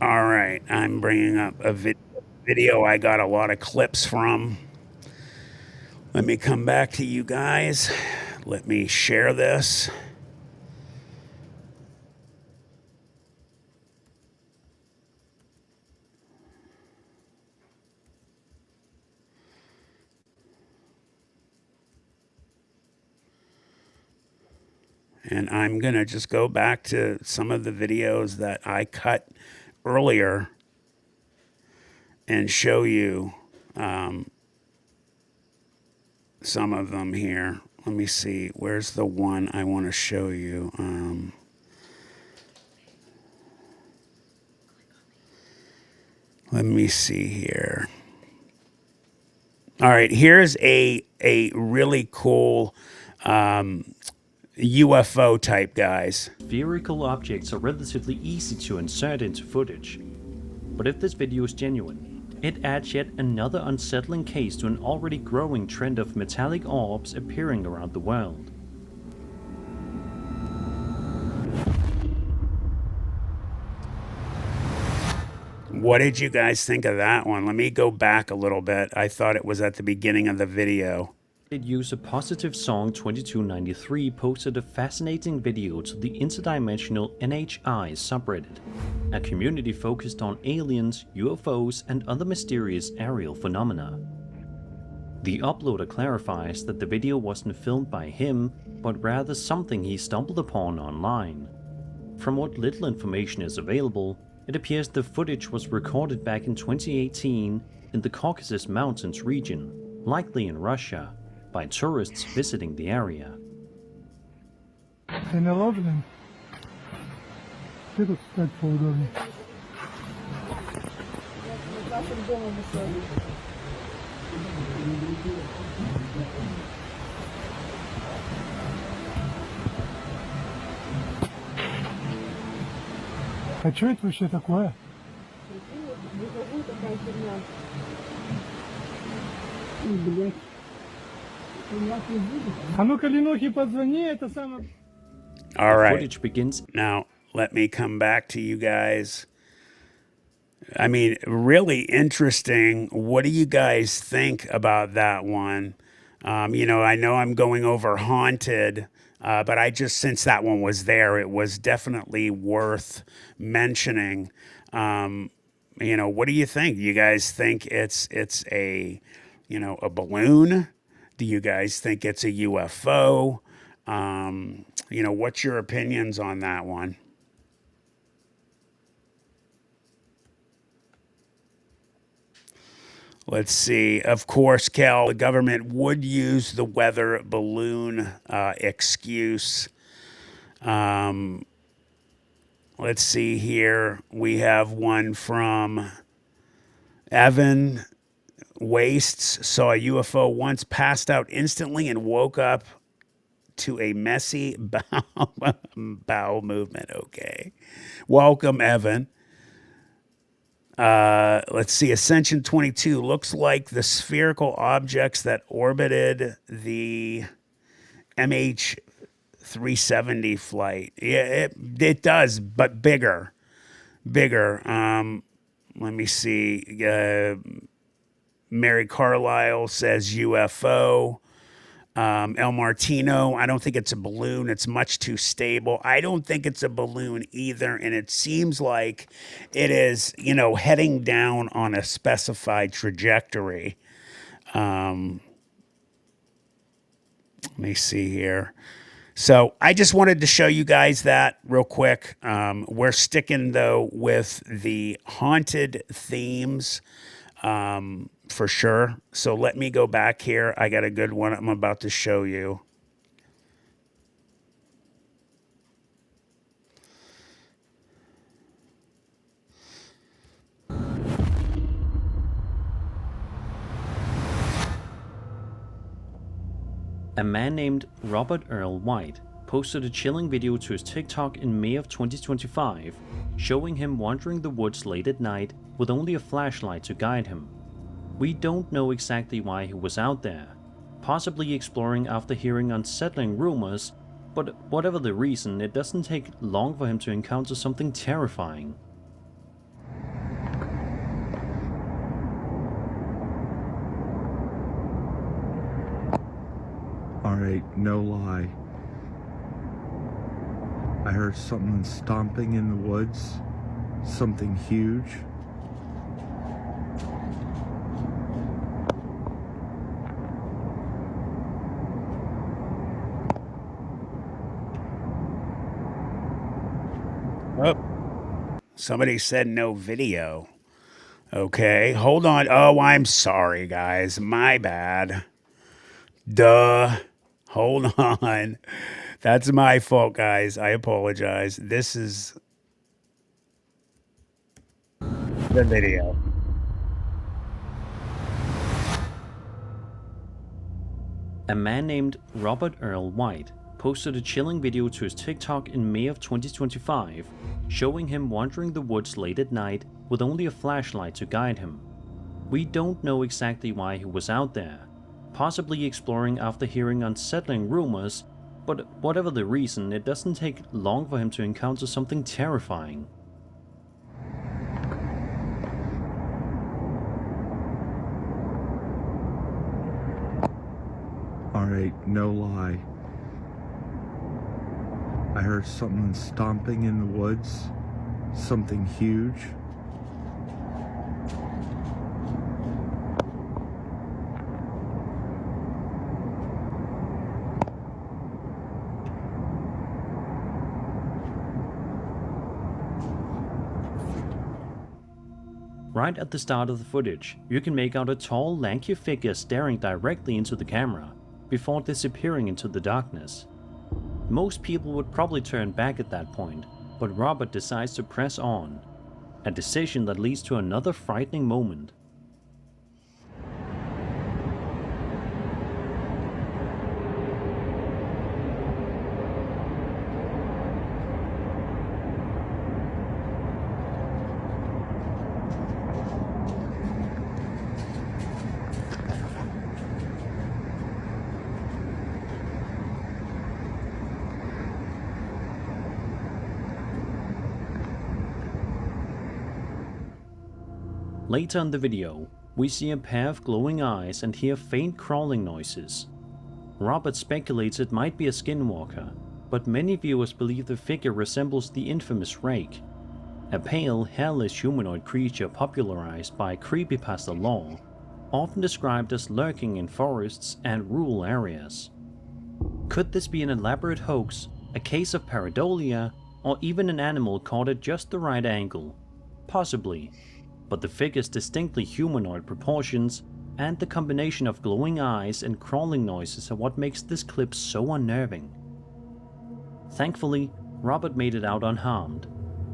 All right, I'm bringing up a video I got a lot of clips from. Let me come back to you guys. Let me share this. And I'm going to just go back to some of the videos that I cut earlier and show you some of them here. Let me see. Where's the one I want to show you? Let me see here. All right, here's a really cool UFO type, guys. Spherical objects are relatively easy to insert into footage. But if this video is genuine, it adds yet another unsettling case to an already growing trend of metallic orbs appearing around the world. What did you guys think of that one? Let me go back a little bit. I thought it was at the beginning of the video. User Positive Song 2293 posted a fascinating video to the interdimensional NHI subreddit, a community focused on aliens, UFOs, and other mysterious aerial phenomena. The uploader clarifies that the video wasn't filmed by him, but rather something he stumbled upon online. From what little information is available, it appears the footage was recorded back in 2018 in the Caucasus Mountains region, likely in Russia, by tourists visiting the area. And I love them. Little stud photo. А что это вообще такое? А ну-ка, Ленухе позвони, это самое... All The right. footage begins. Now, let me come back to you guys. I mean, really interesting. What do you guys think about that one? You know, I know I'm going over Haunted, but I just, since that one was there, it was definitely worth mentioning. You know, what do you think? You guys think it's a, you know, a balloon? Do you guys think it's a UFO? You know, what's your opinions on that one? Let's see. Of course, Cal, the government would use the weather balloon excuse. Let's see here. We have one from Evan. Wastes saw a UFO once, passed out instantly, and woke up to a messy bowel movement. Okay. Welcome, Evan. Let's see. Ascension 22 looks like the spherical objects that orbited the MH370 flight. Yeah, it does, but bigger. Let me see. Mary Carlisle says UFO. El Martino, I don't think it's a balloon. It's much too stable. I don't think it's a balloon either. And it seems like it is, you know, heading down on a specified trajectory. Let me see here. So I just wanted to show you guys that real quick. We're sticking, though, with the haunted themes. For sure. So let me go back here. I got a good one I'm about to show you. A man named Robert Earl White posted a chilling video to his TikTok in May of 2025, showing him wandering the woods late at night with only a flashlight to guide him. We don't know exactly why he was out there, possibly exploring after hearing unsettling rumors, but whatever the reason, it doesn't take long for him to encounter something terrifying. Alright, no lie. I heard something stomping in the woods, something huge. Oh, somebody said no video. Okay, hold on. Oh, I'm sorry, guys. My bad. Duh. Hold on. That's my fault, guys. I apologize. This is the video. A man named Robert Earl White posted a chilling video to his TikTok in May of 2025, showing him wandering the woods late at night with only a flashlight to guide him. We don't know exactly why he was out there, possibly exploring after hearing unsettling rumors, but whatever the reason, it doesn't take long for him to encounter something terrifying. Alright, no lie. I heard something stomping in the woods, something huge. Right at the start of the footage, you can make out a tall, lanky figure staring directly into the camera, before disappearing into the darkness. Most people would probably turn back at that point, but Robert decides to press on. A decision that leads to another frightening moment. Later in the video, we see a pair of glowing eyes and hear faint crawling noises. Robert speculates it might be a skinwalker, but many viewers believe the figure resembles the infamous Rake, a pale, hairless humanoid creature popularized by creepypasta lore, often described as lurking in forests and rural areas. Could this be an elaborate hoax, a case of pareidolia, or even an animal caught at just the right angle? Possibly, but the figure's distinctly humanoid proportions and the combination of glowing eyes and crawling noises are what makes this clip so unnerving. Thankfully, Robert made it out unharmed,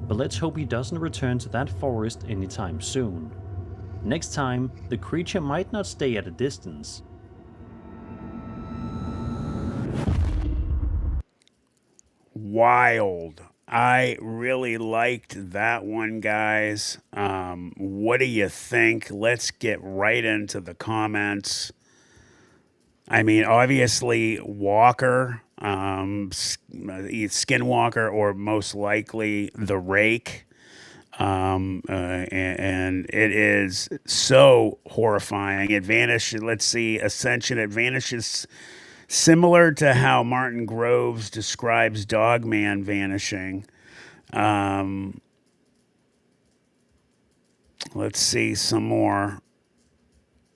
but let's hope he doesn't return to that forest anytime soon. Next time, the creature might not stay at a distance. Wild. I really liked that one, guys. What do you think? Let's get right into the comments. I mean, obviously, Walker, Skinwalker, or most likely the Rake. And it is so horrifying. It vanished. Let's see, Ascension. It vanishes similar to how Martin Groves describes Dogman vanishing. Let's see some more.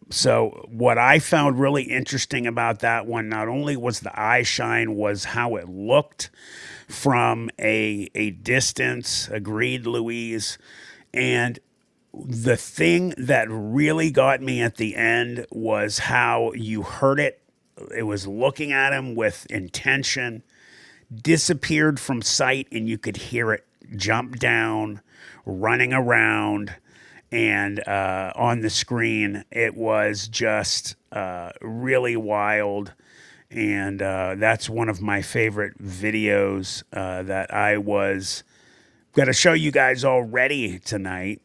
So what I found really interesting about that one, not only was the eye shine, was how it looked from a distance. Agreed, Louise. And the thing that really got me at the end was how you heard it. It was looking at him with intention, disappeared from sight, and you could hear it jump down, running around, and on the screen. It was just really wild. And that's one of my favorite videos that I was going to show you guys already tonight.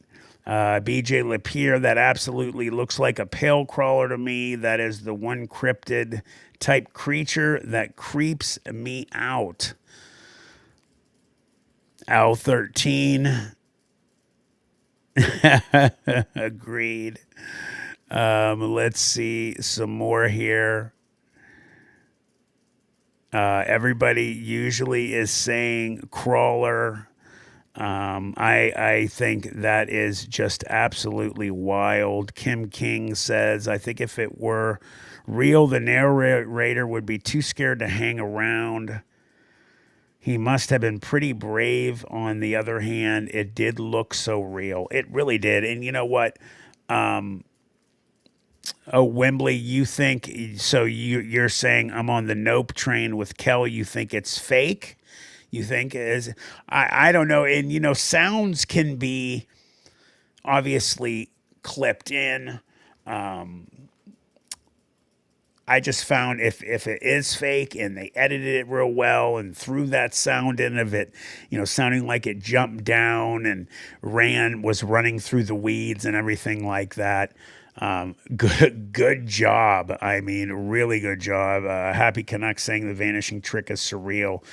BJ Lapierre, that absolutely looks like a pale crawler to me. That is the one cryptid type creature that creeps me out. L13. Agreed. Let's see some more here. Everybody usually is saying crawler. I think that is just absolutely wild. Kim King says, I think if it were real, the narrator would be too scared to hang around. He must have been pretty brave. On the other hand, it did look so real. It really did. And you know what? Wembley, you think, so you're saying I'm on the nope train with Kel. You think it's fake? You think it is? I don't know. And, you know, sounds can be obviously clipped in. I just found if it is fake and they edited it real well and threw that sound in of it, you know, sounding like it jumped down and was running through the weeds and everything like that. Good job. I mean, really good job. Happy Canuck saying the vanishing trick is surreal.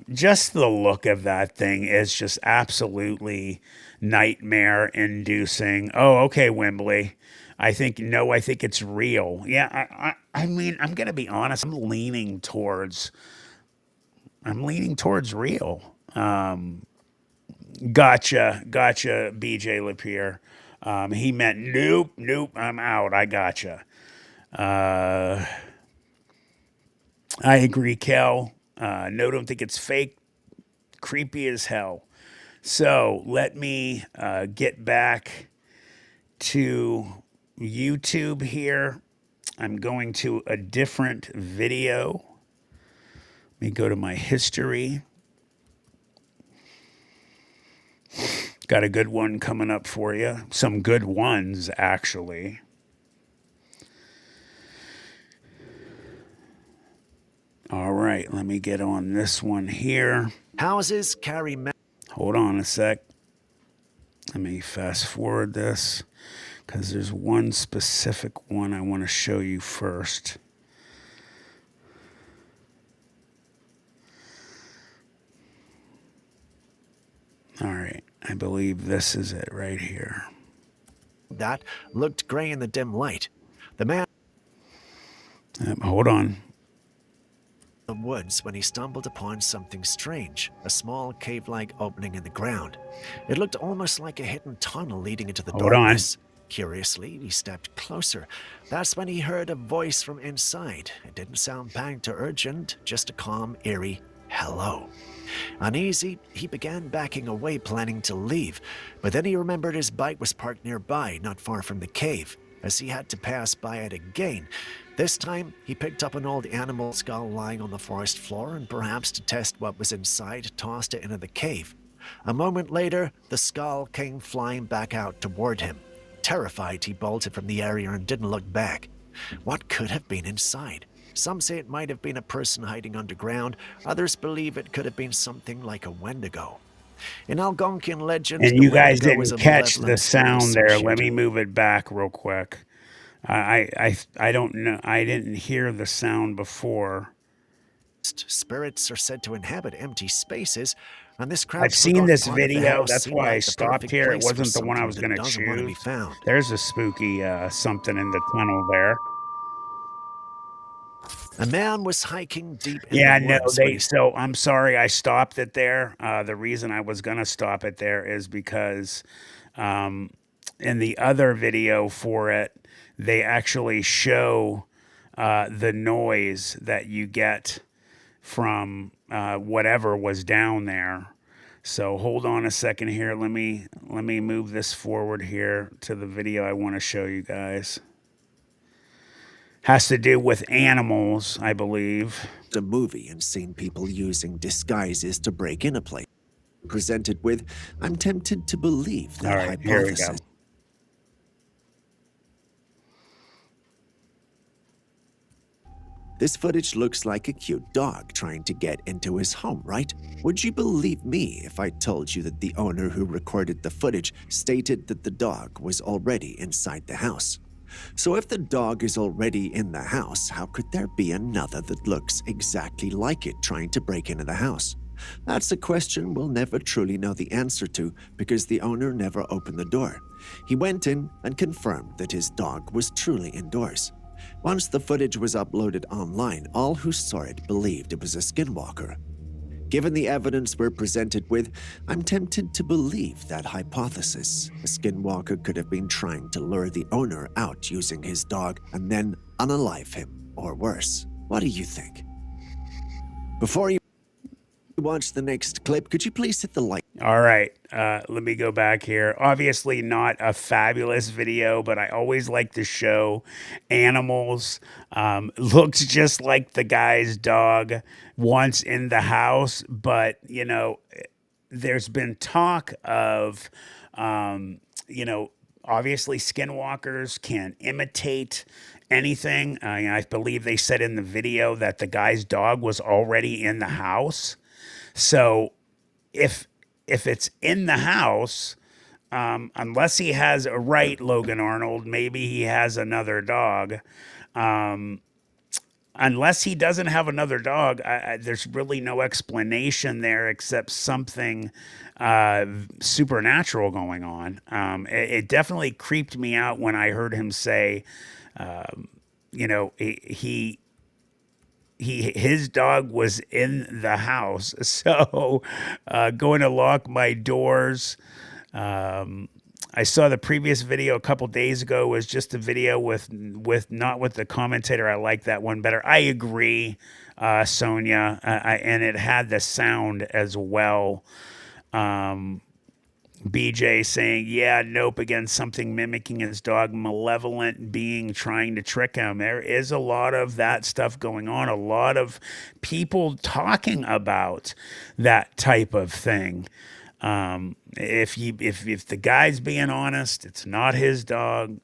Just the look of that thing is just absolutely nightmare inducing. Oh, okay, Wembley. I think it's real. Yeah, I mean, I'm going to be honest. I'm leaning towards real. Gotcha, BJ Lapierre. He meant nope, I'm out. I gotcha. I agree, Kel. No, don't think it's fake. Creepy as hell. So let me get back to YouTube here. I'm going to a different video. Let me go to my history. Got a good one coming up for you. Some good ones, actually. All right, let me get on this one here. Houses carry... Hold on a sec. Let me fast forward this, because there's one specific one I want to show you first. All right, I believe this is it right here. that looked grey in the dim light. The man Hold on. the woods when he stumbled upon something strange, a small cave-like opening in the ground. It looked almost like a hidden tunnel leading into the Hold on. darkness. Curiously, he stepped closer. That's when he heard a voice from inside. It didn't sound panicked or urgent, just a calm, eerie hello. Uneasy, he began backing away, planning to leave, but then he remembered his bike was parked nearby, not far from the cave, as he had to pass by it again. This time, he picked up an old animal skull lying on the forest floor and, perhaps to test what was inside, tossed it into the cave. A moment later, the skull came flying back out toward him. Terrified, he bolted from the area and didn't look back. What could have been inside? Some say it might have been a person hiding underground. Others believe it could have been something like a Wendigo. In Algonquian legend, And the you guys Wendigo was didn't a catch the malevolent sound there. Let me associated move it back real quick. I don't know. I didn't hear the sound before. Spirits are said to inhabit empty spaces, and this I've crowd's seen forgotten this part of the video. house That's seemed why I like the stopped perfect here. It place for wasn't the one I something was that going to doesn't want to be choose. found. There's a spooky something in the tunnel there. A man was hiking deep in Yeah, the no, woods when he so I'm sorry I stopped it there. The reason I was going to stop it there is because in the other video for it, they actually show the noise that you get from whatever was down there. So hold on a second here. Let me move this forward here to the video I want to show you guys. Has to do with animals, I believe. a movie and seen people using disguises to break in a place. Presented with, I'm tempted to believe that All right, here we go. hypothesis. This footage looks like a cute dog trying to get into his home, right? Would you believe me if I told you that the owner who recorded the footage stated that the dog was already inside the house? So if the dog is already in the house, how could there be another that looks exactly like it trying to break into the house? That's a question we'll never truly know the answer to because the owner never opened the door. He went in and confirmed that his dog was truly indoors. Once the footage was uploaded online, all who saw it believed it was a skinwalker. Given the evidence we're presented with, I'm tempted to believe that hypothesis. A skinwalker could have been trying to lure the owner out using his dog and then unalive him, or worse. What do you think? Before you watch the next clip, could you please hit the like? All right, let me go back here. Obviously not a fabulous video, but I always like to show animals. Looks just like the guy's dog once in the house, but, you know, there's been talk of, you know, obviously skinwalkers can imitate anything. I believe they said in the video that the guy's dog was already in the house. So if it's in the house, unless he has a right, Logan Arnold, maybe he has another dog. Unless he doesn't have another dog, there's really no explanation there except something supernatural going on. It definitely creeped me out when I heard him say, you know, his dog was in the house. So going to lock my doors. I saw the previous video a couple days ago was just a video with not with the commentator. I like that one better. I agree, Sonia, and it had the sound as well. BJ saying, yeah, nope, again, something mimicking his dog, malevolent being trying to trick him. There is a lot of that stuff going on, a lot of people talking about that type of thing. If the guy's being honest, it's not his dog,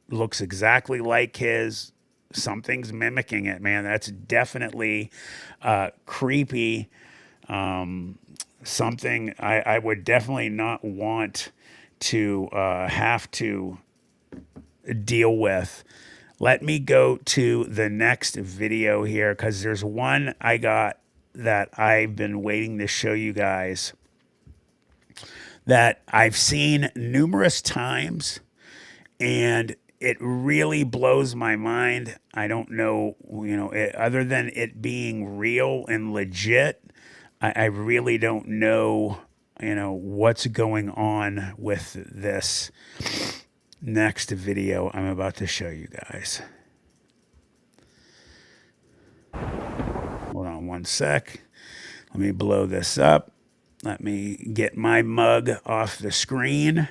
looks exactly like his, something's mimicking it, man. That's definitely creepy. Something I would definitely not want to have to deal with. Let me go to the next video here because there's one I got that I've been waiting to show you guys that I've seen numerous times. and it really blows my mind. I don't know, other than it being real and legit, I really don't know, what's going on with this next video I'm about to show you guys. Hold on one sec. Let me blow this up. Let me get my mug off the screen.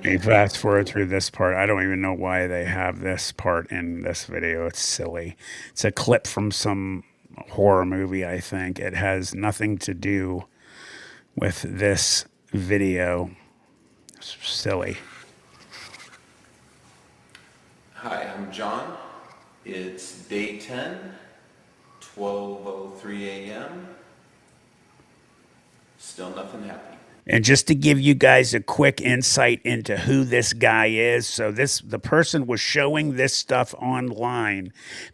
Let me fast forward through this part. I don't even know why they have this part in this video. It's silly. It's a clip from some horror movie, I think. It has nothing to do with this video. It's silly. Hi, I'm John. It's day 10, 12:03 a.m. Still nothing happening. And just to give you guys a quick insight into who this guy is, so the person was showing this stuff online.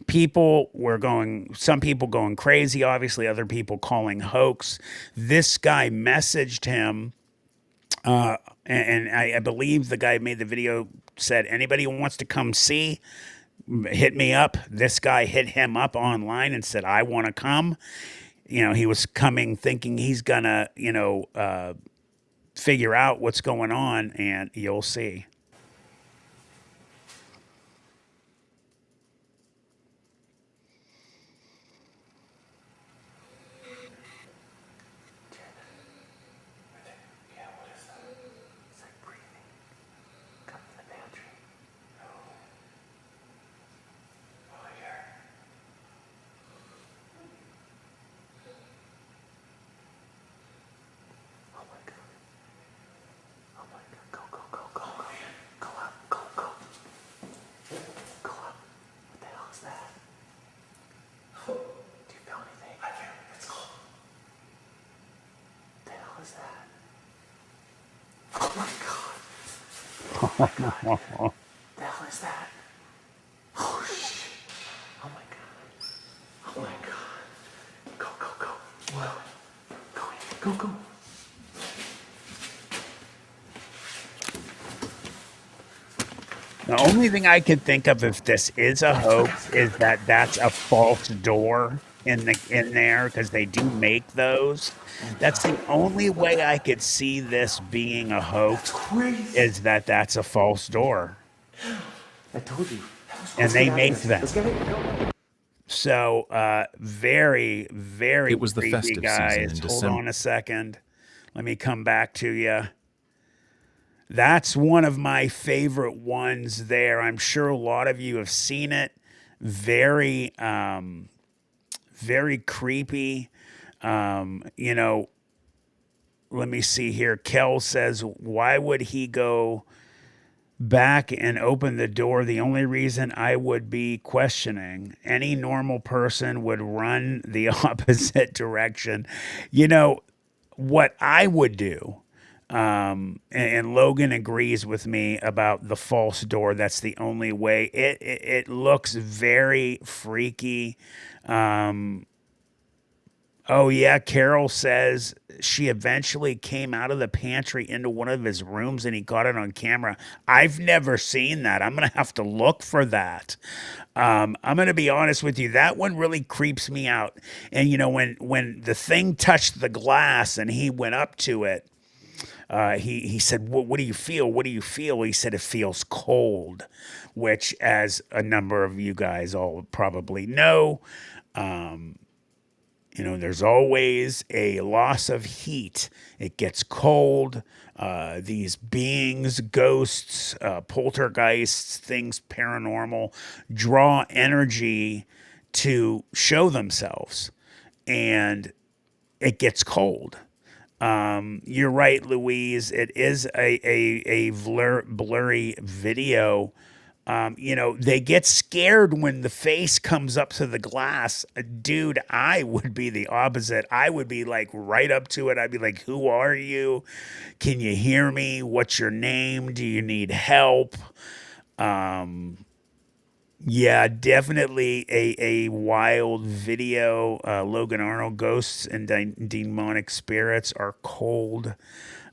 Some people going crazy, obviously, other people calling hoax. This guy messaged him, and I believe the guy who made the video said, anybody who wants to come see, hit me up. This guy hit him up online and said, I want to come. He was coming thinking he's gonna, figure out what's going on, and you'll see. Yeah, what is that? It's like breathing. Come to the pantry. Oh, here. Oh my God. Oh my God. Go, go, go, go, go. Go up, go, go. Go up. What the hell is that? Do you feel anything? I feel it. It's cold. What the hell is that? Oh my God. Oh my God. What the hell is that? Oh shit. Oh my God. Oh my God. Go, go, go. Whoa. Go in. Go, go. The only thing I could think of if this is a hoax is that that's a false door in there, because they do make those. That's the only way I could see this being a hoax, is that that's a false door. I told you. And they make them. So very, very It was the creepy, festive guys. season in Hold December. on a second. Let me come back to you. That's one of my favorite ones there. I'm sure a lot of you have seen it. Very, very creepy. let me see here. Kel says, why would he go back and open the door? The only reason I would be questioning, any normal person would run the opposite direction. You know, what I would do, and Logan agrees with me about the false door. That's the only way. It looks very freaky. Um, Oh, yeah. Carol says she eventually came out of the pantry into one of his rooms and he caught it on camera. I've never seen that. I'm going to have to look for that. I'm going to be honest with you. That one really creeps me out. And, you know, when the thing touched the glass and he went up to it, he said, what do you feel? What do you feel? He said, it feels cold, which, as a number of you guys all probably know, you know, there's always a loss of heat. It gets cold. These beings, ghosts, poltergeists, things paranormal, draw energy to show themselves. And it gets cold. You're right, Louise. It is a blurry video. You know, they get scared when the face comes up to the glass. Dude, I would be the opposite. I would be like right up to it. I'd be like, who are you? Can you hear me? What's your name? Do you need help? Yeah, definitely a wild video. Logan Arnold, ghosts and demonic spirits are cold.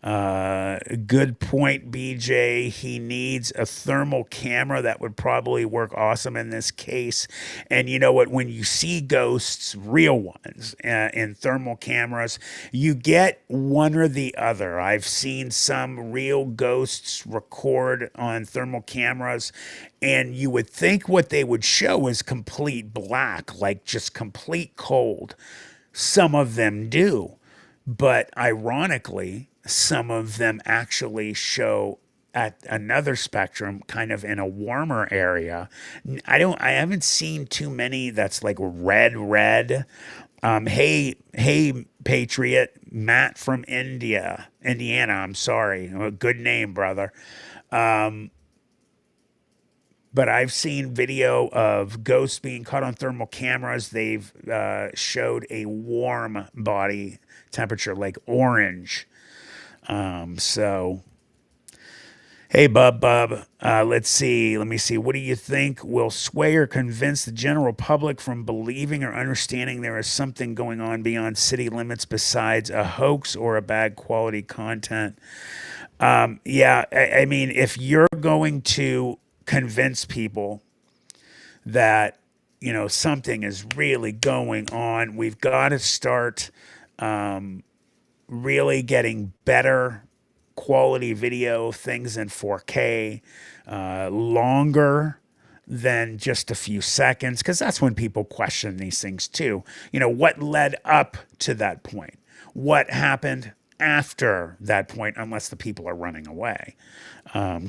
Good point, BJ. He needs a thermal camera. That would probably work awesome in this case. And you know what? When you see ghosts, real ones, in thermal cameras, you get one or the other. I've seen some real ghosts record on thermal cameras, and you would think what they would show is complete black, like just complete cold. Some of them do. But ironically, some of them actually show at another spectrum, kind of in a warmer area. I haven't seen too many that's like red. Hey, Patriot, Matt from Indiana. I'm sorry. Good name, brother. But I've seen video of ghosts being caught on thermal cameras. They've showed a warm body temperature, like orange. So, hey, Bub, let's see. Let me see. What do you think will sway or convince the general public from believing or understanding there is something going on beyond city limits besides a hoax or a bad quality content? Yeah, I mean, if you're going to convince people that, you know, something is really going on, we've got to start really getting better quality video, things in 4K, longer than just a few seconds, because that's when people question these things too. You know, what led up to that point? What happened after that point, unless the people are running away?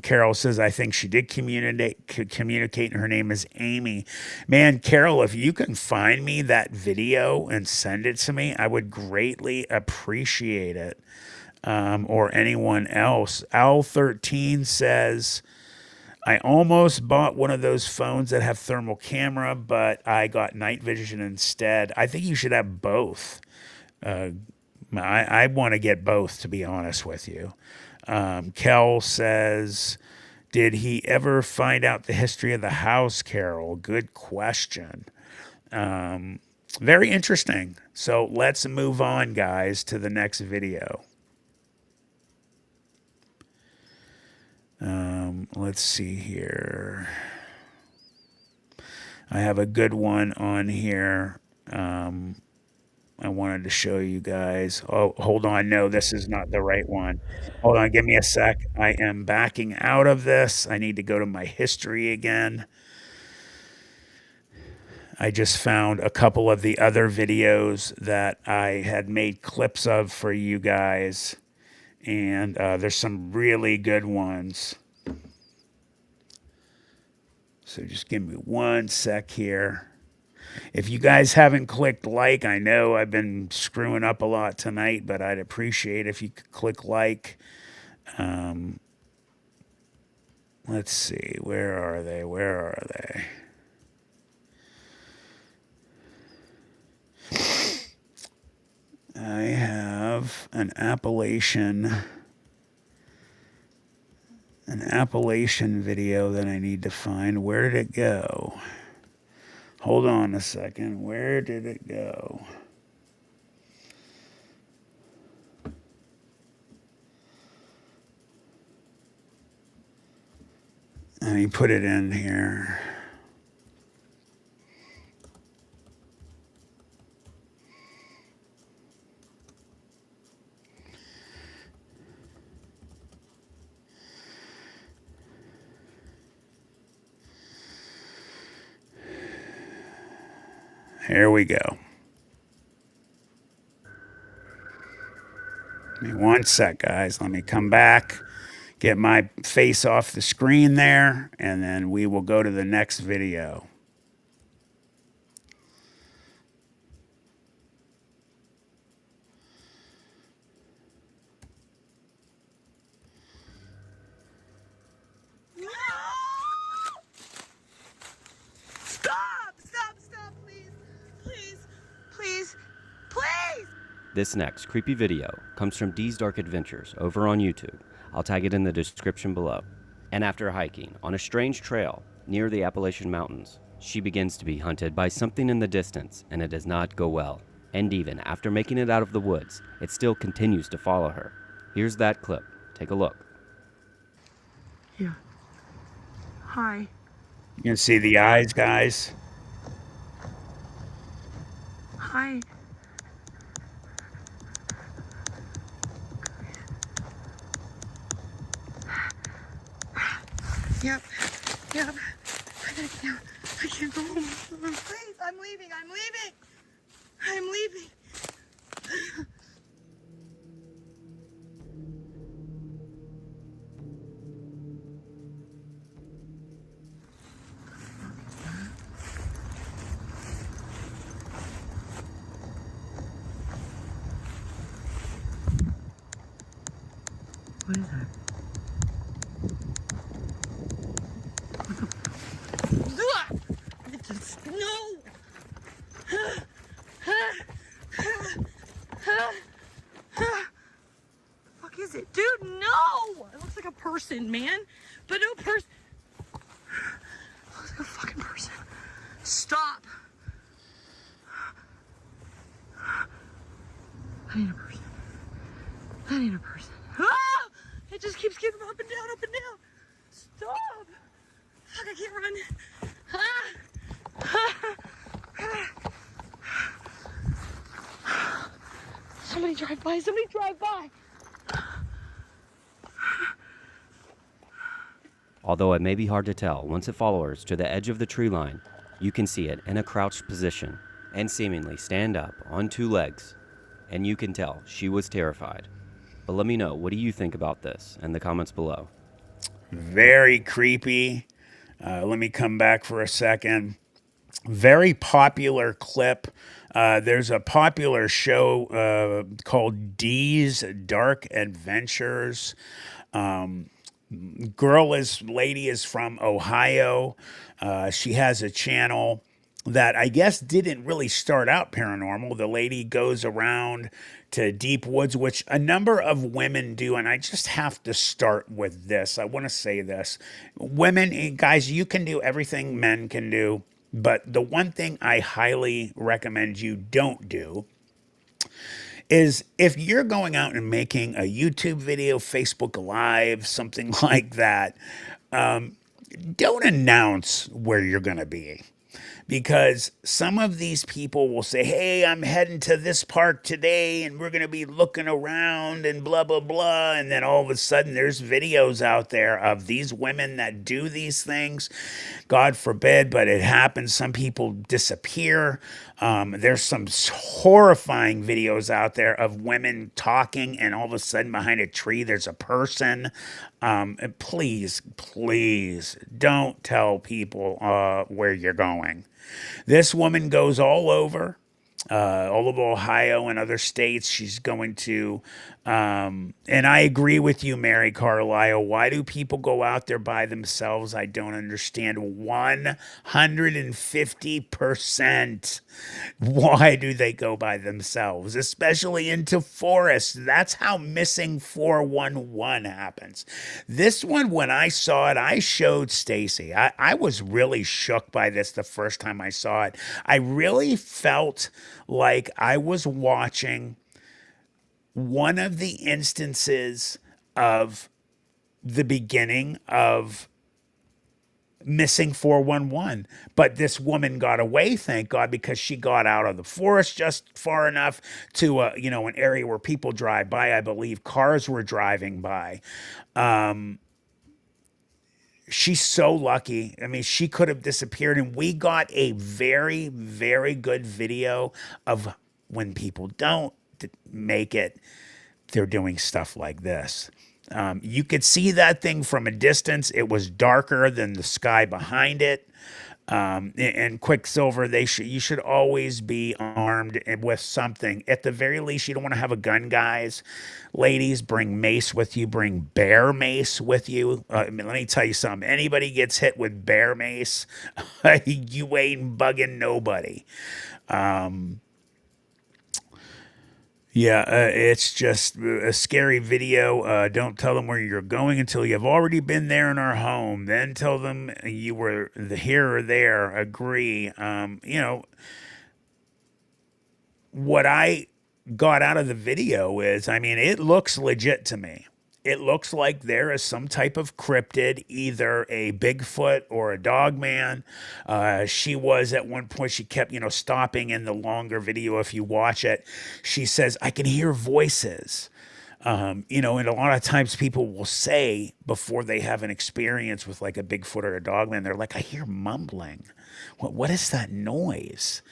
Carol says, I think she did communicate, and her name is Amy. Man, Carol, if you can find me that video and send it to me, I would greatly appreciate it. Or anyone else. Al13 says, I almost bought one of those phones that have thermal camera, but I got night vision instead. I think you should have both. I want to get both, to be honest with you. Kel says, did he ever find out the history of the house, Carol? Good question. Very interesting. So let's move on, guys, to the next video. Let's see here. I have a good one on here. I wanted to show you guys. Oh, hold on. No, this is not the right one. Hold on. Give me a sec. I am backing out of this. I need to go to my history again. I just found a couple of the other videos that I had made clips of for you guys. And there's some really good ones. So just give me one sec here. If you guys haven't clicked like, I know I've been screwing up a lot tonight, but I'd appreciate if you could click like. Let's see, where are they? Where are they? I have an Appalachian video that I need to find. Where did it go? Hold on a second. Where did it go? Let me put it in here. Here we go. Give me one sec, guys. Let me come back, get my face off the screen there, and then we will go to the next video. This next creepy video comes from Dee's Dark Adventures over on YouTube. I'll tag it in the description below. And after hiking on a strange trail near the Appalachian Mountains, she begins to be hunted by something in the distance, and it does not go well. And even after making it out of the woods, it still continues to follow her. Here's that clip. Take a look. Yeah. Hi. You can see the eyes, guys. Hi. Yep. I gotta get down. I can't go home. Please, I'm leaving. I'm leaving. What is that? No! The fuck is it? Dude, no! It looks like a person, man. But no person. It looks like a fucking person. Stop. I need a person. Ah! It just keeps getting up and down. Stop! Fuck, I can't run. Somebody drive by. Although it may be hard to tell, once it follows to the edge of the tree line, you can see it in a crouched position and seemingly stand up on two legs. And you can tell she was terrified. But let me know, what do you think about this in the comments below? Very creepy. Let me come back for a second. Very popular clip. There's a popular show called Dee's Dark Adventures. Lady is from Ohio. She has a channel that I guess didn't really start out paranormal. The lady goes around to deep woods, which a number of women do. And I just have to start with this. I want to say this. Women, guys, you can do everything men can do. But the one thing I highly recommend you don't do is if you're going out and making a YouTube video, Facebook Live, something like that, don't announce where you're going to be. Because some of these people will say, hey, I'm heading to this park today and we're going to be looking around and blah, blah, blah. And then all of a sudden there's videos out there of these women that do these things. God forbid, but it happens. Some people disappear. There's some horrifying videos out there of women talking and all of a sudden behind a tree there's a person. Please don't tell people where you're going. going. This woman goes all over Ohio and other states. She's going to, and I agree with you, Mary Carlisle. Why do people go out there by themselves? I don't understand. 150%. Why do they go by themselves, especially into forests? That's how missing 411 happens. This one, when I saw it, I showed Stacy. I was really shook by this the first time I saw it. I really felt like I was watching one of the instances of the beginning of missing 411. But this woman got away, thank God, because she got out of the forest just far enough to an area where people drive by. I believe cars were driving by. She's so lucky. I mean, she could have disappeared, and we got a very, very good video of when people don't make it, they're doing stuff like this. You could see that thing from a distance. It was darker than the sky behind it. And Quicksilver, you should always be armed with something. At the very least, you don't want to have a gun, guys. Ladies, bring mace with you. Bring bear mace with you. Let me tell you something. Anybody gets hit with bear mace, you ain't bugging nobody. Yeah, it's just a scary video. Don't tell them where you're going until you have already been there in our home. Then tell them you were here or there. Agree. What I got out of the video is, I mean, it looks legit to me. It looks like there is some type of cryptid, either a Bigfoot or a dogman. She was at one point, she kept, stopping in the longer video. If you watch it, she says, I can hear voices. And a lot of times people will say before they have an experience with like a Bigfoot or a dogman, they're like, I hear mumbling. What is that noise?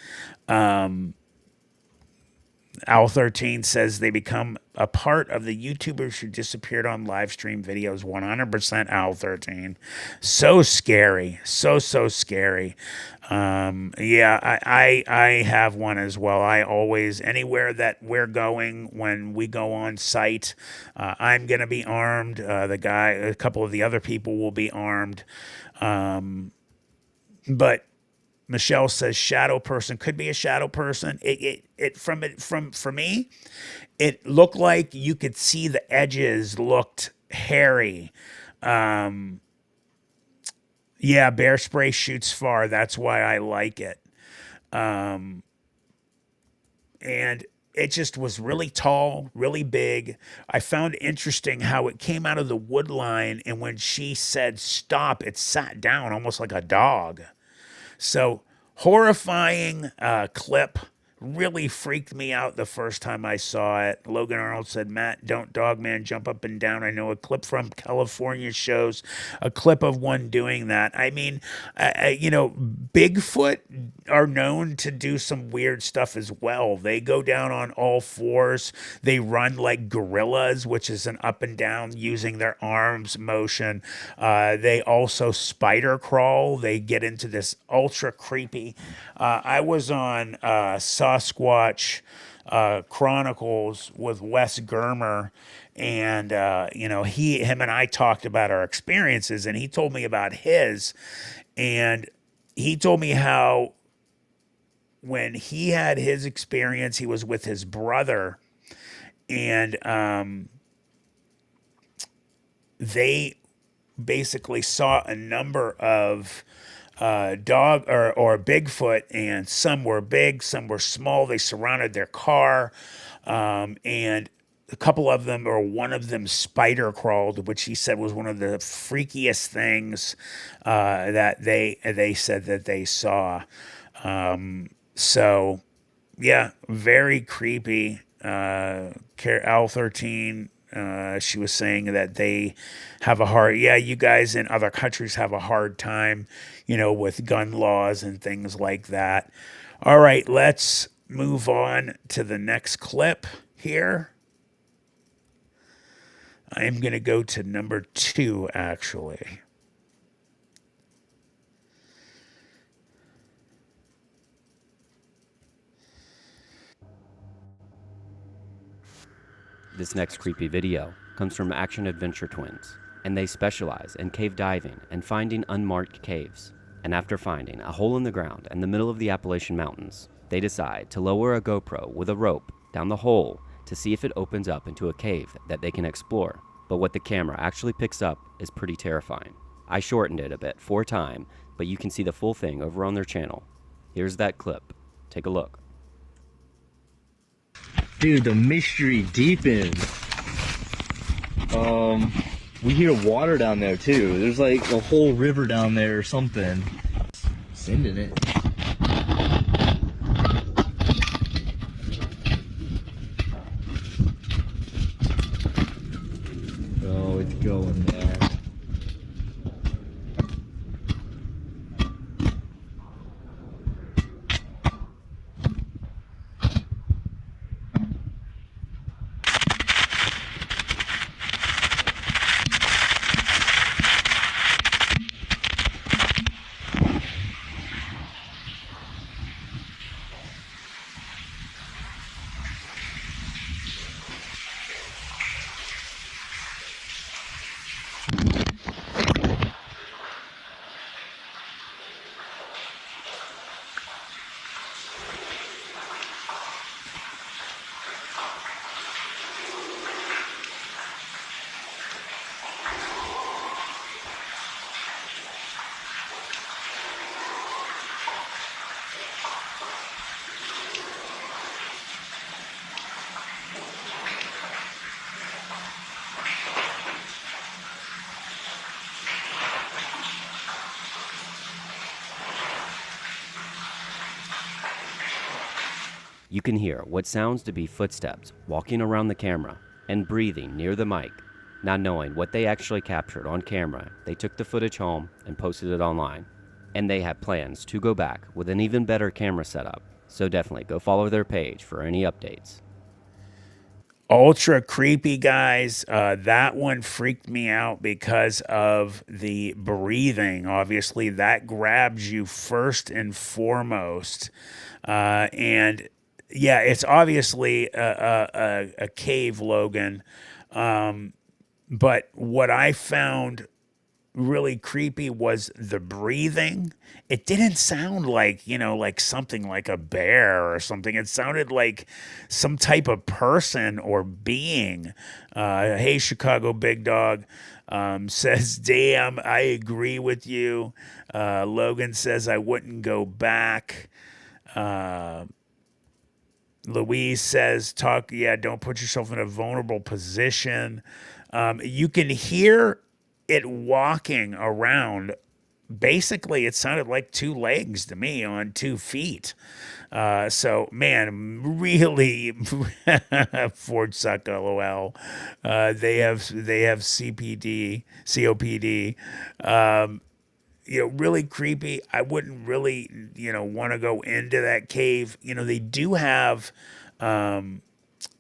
Al13 says they become a part of the YouTubers who disappeared on live stream videos. 100% Al13. So scary. So scary. I have one as well. I always, anywhere that we're going, when we go on site, I'm going to be armed. A couple of the other people will be armed. But Michelle says shadow person, could be a shadow person. For me, it looked like you could see the edges looked hairy. Bear spray shoots far. That's why I like it. And it just was really tall, really big. I found interesting how it came out of the wood line, and when she said stop, it sat down almost like a dog. So horrifying clip. Really freaked me out the first time I saw it. Logan Arnold said, Matt, don't dogman jump up and down. I know a clip from California shows a clip of one doing that. I mean, Bigfoot are known to do some weird stuff as well. They go down on all fours. They run like gorillas, which is an up and down using their arms motion. They also spider crawl. They get into this ultra creepy. I was on Sasquatch Chronicles with Wes Germer, and him and I talked about our experiences, and he told me about his, and he told me how when he had his experience, he was with his brother, and they basically saw a number of dog or Bigfoot, and some were big, some were small. They surrounded their car, and a couple of them, or one of them, spider crawled, which he said was one of the freakiest things that they said that they saw. So yeah, very creepy. Al13. She was saying that they have you guys in other countries have a hard time, with gun laws and things like that. All right, let's move on to the next clip here. I'm going to go to number 2, actually. This next creepy video comes from Action Adventure Twins, and they specialize in cave diving and finding unmarked caves. And after finding a hole in the ground in the middle of the Appalachian Mountains, they decide to lower a GoPro with a rope down the hole to see if it opens up into a cave that they can explore. But what the camera actually picks up is pretty terrifying. I shortened it a bit for time, but you can see the full thing over on their channel. Here's that clip. Take a look. Dude, the mystery deepens. We hear water down there too. There's like a whole river down there or something. Sending it. Oh, it's going there. You can hear what sounds to be footsteps walking around the camera and breathing near the mic. Not knowing what they actually captured on camera, they took the footage home and posted it online. And they have plans to go back with an even better camera setup, so definitely go follow their page for any updates. Ultra creepy, guys. That one freaked me out because of the breathing. Obviously, that grabs you first and foremost. And yeah, it's obviously a cave, Logan. But what I found really creepy was the breathing. It didn't sound like, like something like a bear or something. It sounded like some type of person or being. Hey, Chicago Big Dog says, damn, I agree with you. Logan says, I wouldn't go back. Louise says, don't put yourself in a vulnerable position. You can hear it walking around. Basically, it sounded like two legs to me on 2 feet. So, man, really, Ford suck, LOL. They have COPD. Really creepy. I wouldn't really, want to go into that cave. They do have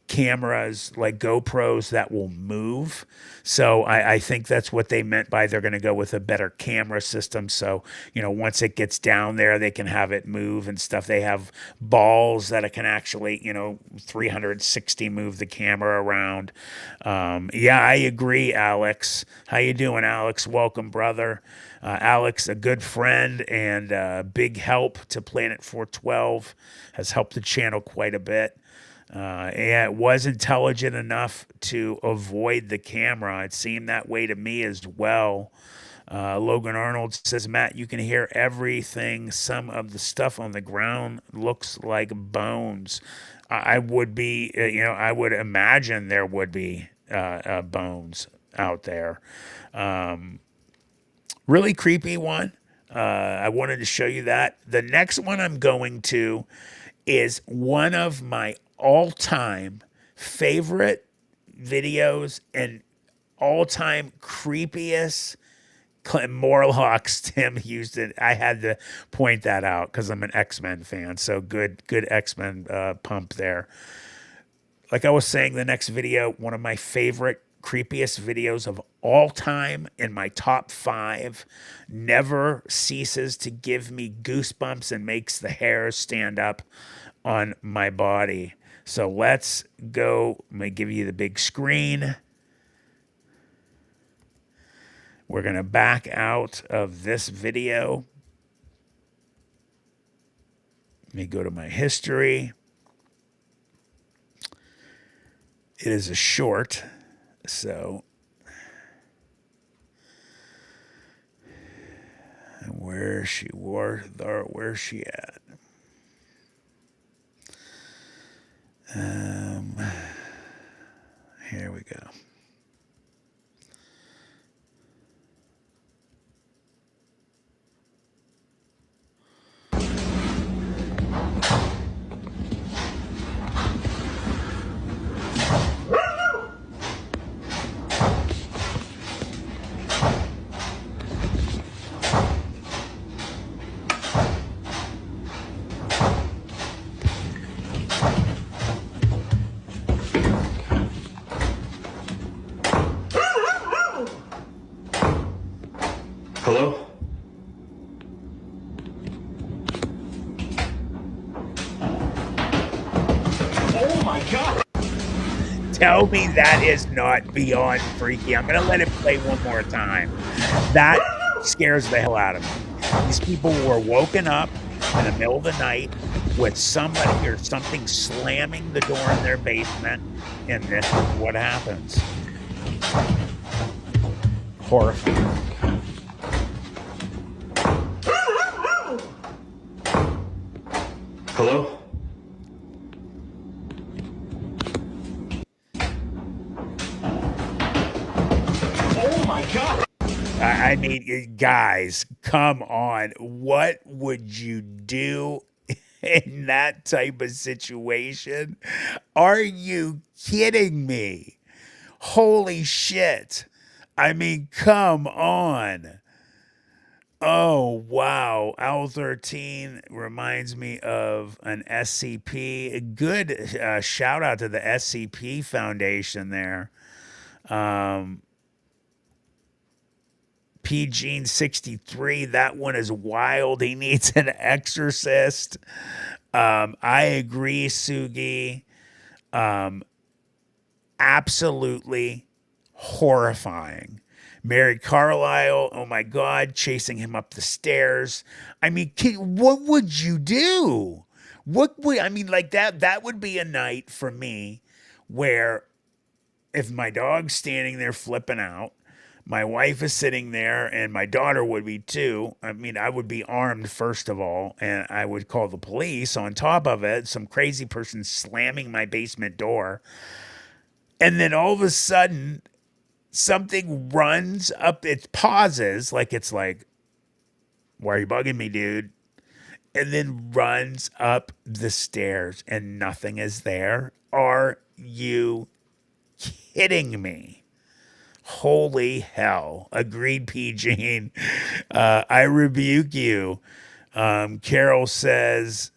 cameras like GoPros that will move. So I think that's what they meant by they're going to go with a better camera system. So, once it gets down there, they can have it move and stuff. They have balls that it can actually, 360 move the camera around. Yeah, I agree, Alex. How you doing, Alex? Welcome, brother. Alex, a good friend and big help to Planet 412, has helped the channel quite a bit. And it was intelligent enough to avoid the camera. It seemed that way to me as well. Logan Arnold says, Matt, you can hear everything. Some of the stuff on the ground looks like bones. I would be, I would imagine there would be bones out there. Really creepy one. I wanted to show you that. The next one I'm going to is one of my all-time favorite videos and all-time creepiest Morlocks. Tim Houston. I had to point that out because I'm an X-Men fan. So good X-Men pump there. Like I was saying, the next video, one of my favorite creepiest videos of all time in my top 5, never ceases to give me goosebumps and makes the hairs stand up on my body. So let's go. Let me give you the big screen. We're going to back out of this video. Let me go to my history. It is a short, so where's she at? Here we go. Hello? Oh my god! Tell me that is not beyond freaky. I'm going to let it play one more time. That scares the hell out of me. These people were woken up in the middle of the night with somebody or something slamming the door in their basement, and this is what happens. Horrifying. Hello? Oh my god! I mean, guys, come on. What would you do in that type of situation? Are you kidding me? Holy shit. I mean, come on. Oh, wow. Owl 13 reminds me of an SCP. A good shout out to the SCP Foundation there. P. 63, that one is wild. He needs an exorcist. I agree, Sugi. Absolutely horrifying. Mary Carlisle, oh my God, chasing him up the stairs. I mean, what would you do? That would be a night for me where if my dog's standing there flipping out, my wife is sitting there, and my daughter would be too. I mean, I would be armed, first of all, and I would call the police. On top of it, some crazy person slamming my basement door. And then all of a sudden, something runs up, it pauses, like it's like, why are you bugging me, dude? And then runs up the stairs, and nothing is there. Are you kidding me? Holy hell. Agreed, P. Gene. I rebuke you. Carol says,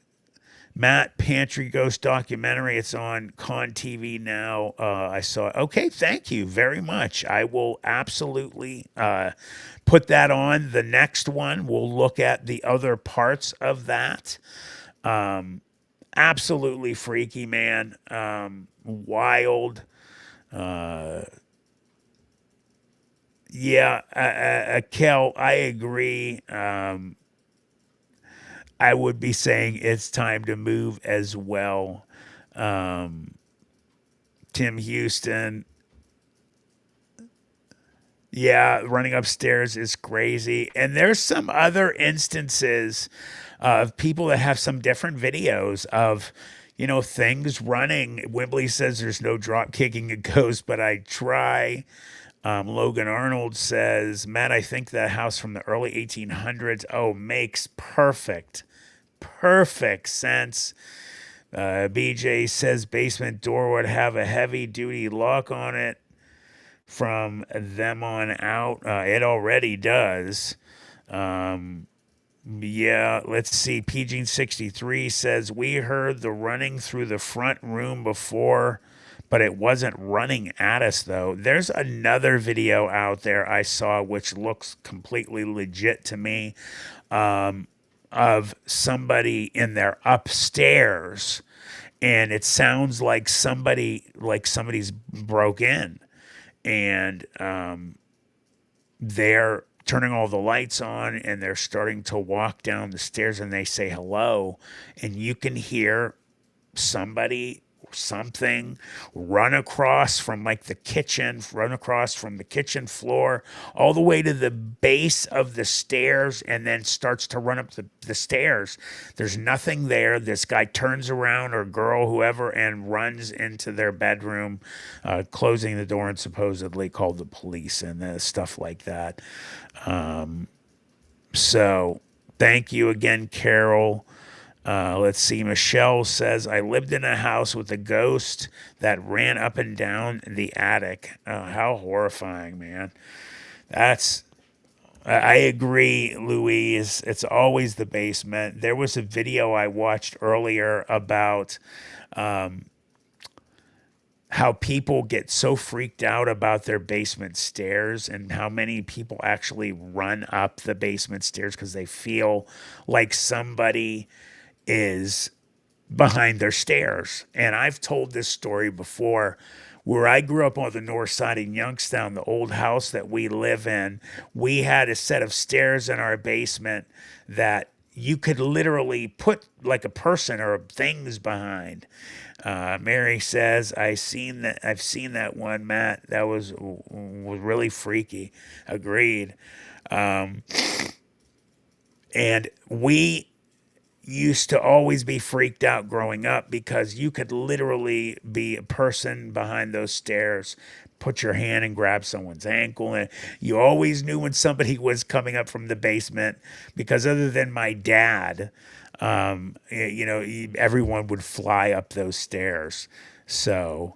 Matt, Pantry Ghost documentary. It's on Con TV now. I saw it. Okay, thank you very much. I will absolutely put that on. The next one, we'll look at the other parts of that. Absolutely freaky, man. Wild. Yeah, Kel, I agree. I would be saying it's time to move as well. Tim Houston. Yeah, running upstairs is crazy. And there's some other instances of people that have some different videos of, things running. Wimbley says there's no drop kicking a ghost, but I try. Logan Arnold says, Matt, I think that house from the early 1800s, makes perfect sense. BJ says basement door would have a heavy duty lock on it from them on out. It already does. Yeah, let's see. PG 63 says, we heard the running through the front room before, but it wasn't running at us, though. There's another video out there I saw, which looks completely legit to me, of somebody in their upstairs, and it sounds like somebody's broke in, and they're turning all the lights on, and they're starting to walk down the stairs, and they say hello, and you can hear something run across from the kitchen, floor all the way to the base of the stairs, and then starts to run up the stairs. There's nothing there. This guy turns around, or girl, whoever, and runs into their bedroom, closing the door, and supposedly called the police and stuff like that. So thank you again, Carol. Let's see. Michelle says, I lived in a house with a ghost that ran up and down the attic. How horrifying, man. I agree, Louise. It's always the basement. There was a video I watched earlier about how people get so freaked out about their basement stairs, and how many people actually run up the basement stairs because they feel like somebody is behind their stairs. And I've told this story before. Where I grew up on the north side in Youngstown, the old house that we live in, we had a set of stairs in our basement that you could literally put like a person or things behind. Mary says, I've seen that one, Matt. That was really freaky. Agreed. And we used to always be freaked out growing up because you could literally be a person behind those stairs, put your hand and grab someone's ankle, and you always knew when somebody was coming up from the basement, because other than my dad, everyone would fly up those stairs. So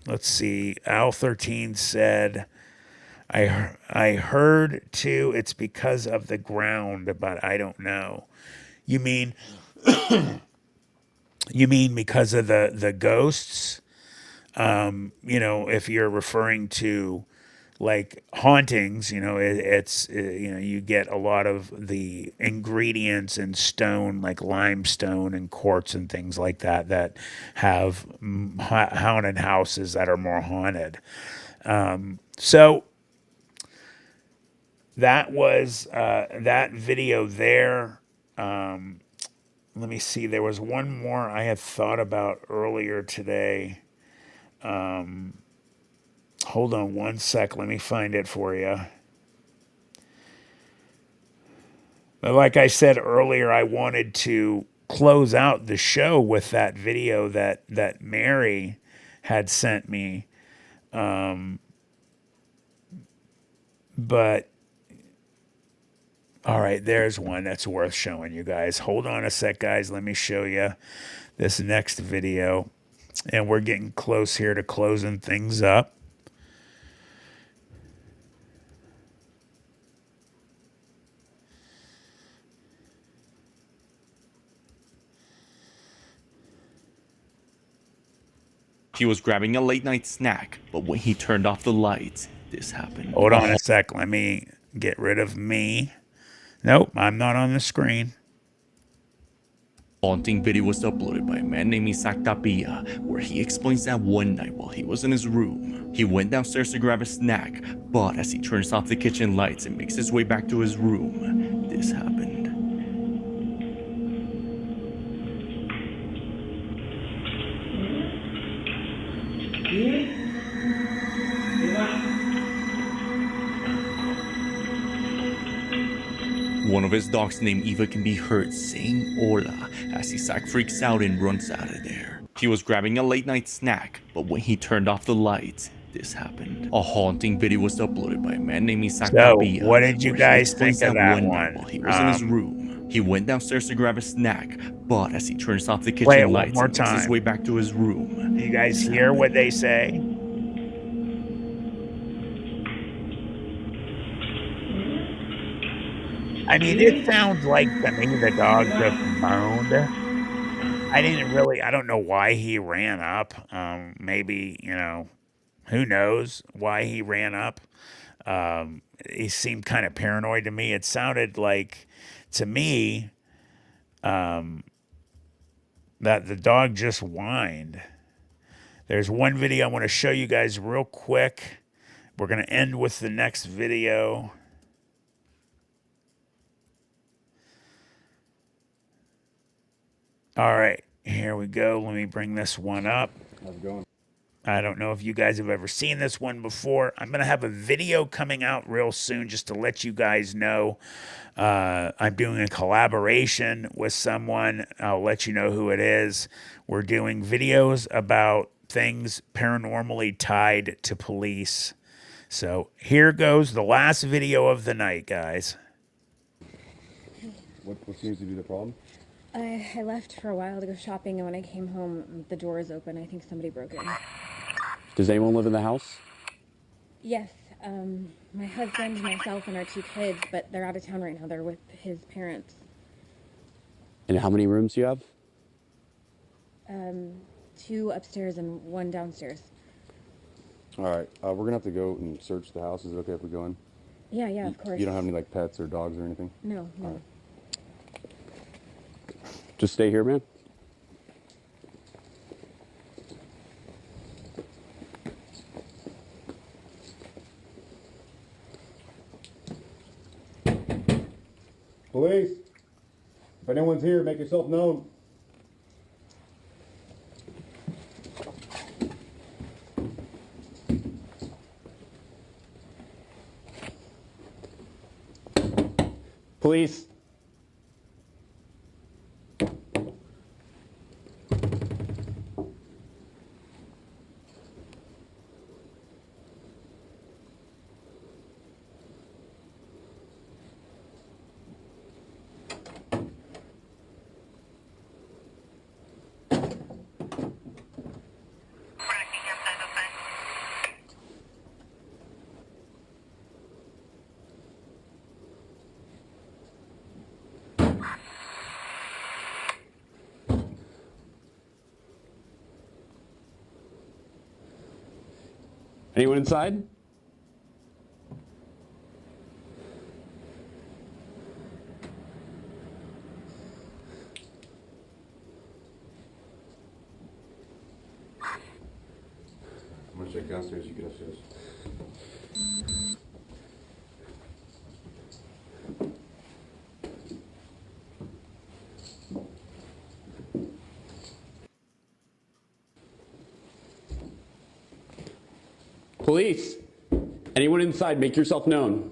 let's see. Al13 said, I heard too, it's because of the ground, but I don't know. You mean because of the ghosts? If you're referring to like hauntings, you get a lot of the ingredients in stone, like limestone and quartz and things like that have haunted houses that are more haunted. So that was that video there. Let me see. There was one more I had thought about earlier today. Hold on one sec. Let me find it for you. But like I said earlier, I wanted to close out the show with that video that Mary had sent me. But all right, there's one that's worth showing you guys. Hold on a sec, guys. Let me show you this next video. And we're getting close here to closing things up. He was grabbing a late night snack, but when he turned off the lights, this happened. Hold on a sec. Let me get rid of me. Nope, I'm not on the screen. Haunting video was uploaded by a man named Isaac Tapia, where he explains that one night while he was in his room, he went downstairs to grab a snack, but as he turns off the kitchen lights and makes his way back to his room, this happened. One of his dogs named Eva can be heard saying hola as Isaac freaks out and runs out of there. He was grabbing a late night snack, but when he turned off the lights, this happened. A haunting video was uploaded by a man named Isaac Tapia. What did you guys think of that one? While he was in his room, he went downstairs to grab a snack, but as he turns off the kitchen lights and makes his way back to his room. You guys hear what they say? I mean, it sounds like to me the dog just moaned. I don't know why he ran up. Maybe, who knows why he ran up. He seemed kind of paranoid to me. It sounded like, to me, that the dog just whined. There's one video I want to show you guys real quick. We're going to end with the next video. All right, here we go. Let me bring this one up. How's it going? I don't know if you guys have ever seen this one before. I'm going to have a video coming out real soon just to let you guys know. I'm doing a collaboration with someone. I'll let you know who it is. We're doing videos about things paranormally tied to police. So here goes the last video of the night, guys. What seems to be the problem? I left for a while to go shopping, and when I came home, the door is open. I think somebody broke in. Does anyone live in the house? Yes, my husband, myself, and our 2 kids, but they're out of town right now. They're with his parents. And how many rooms do you have? 2 upstairs and 1 downstairs. All right, we're gonna have to go and search the house. Is it okay if we go in? Yeah, of course. You don't have any like pets or dogs or anything? No. Right. Just stay here, man. Police! If anyone's here, make yourself known. Police! Anyone inside? I'm gonna check downstairs, you get upstairs. Police! Anyone inside, make yourself known.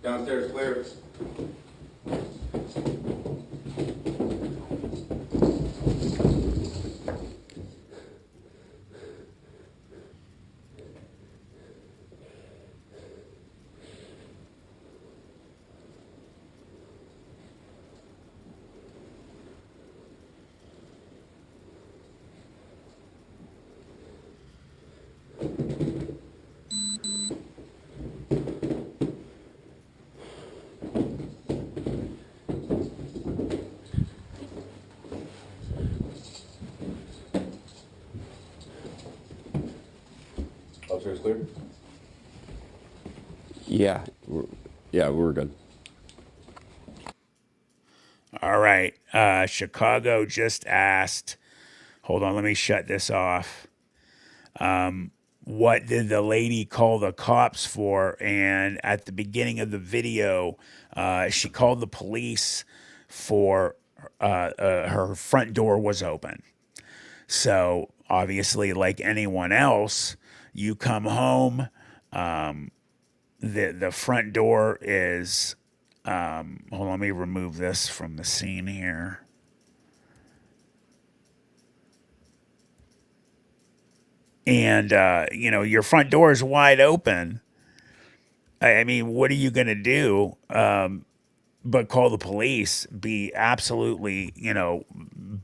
Downstairs clear. Upstairs clear? Yeah, we're good. All right. Chicago just asked, hold on, let me shut this off. What did the lady call the cops for? And at the beginning of the video, she called the police for her front door was open. So obviously, like anyone else, you come home, the front door is hold on, let me remove this from the scene here. And your front door is wide open. I mean, what are you gonna do but call the police? Be absolutely,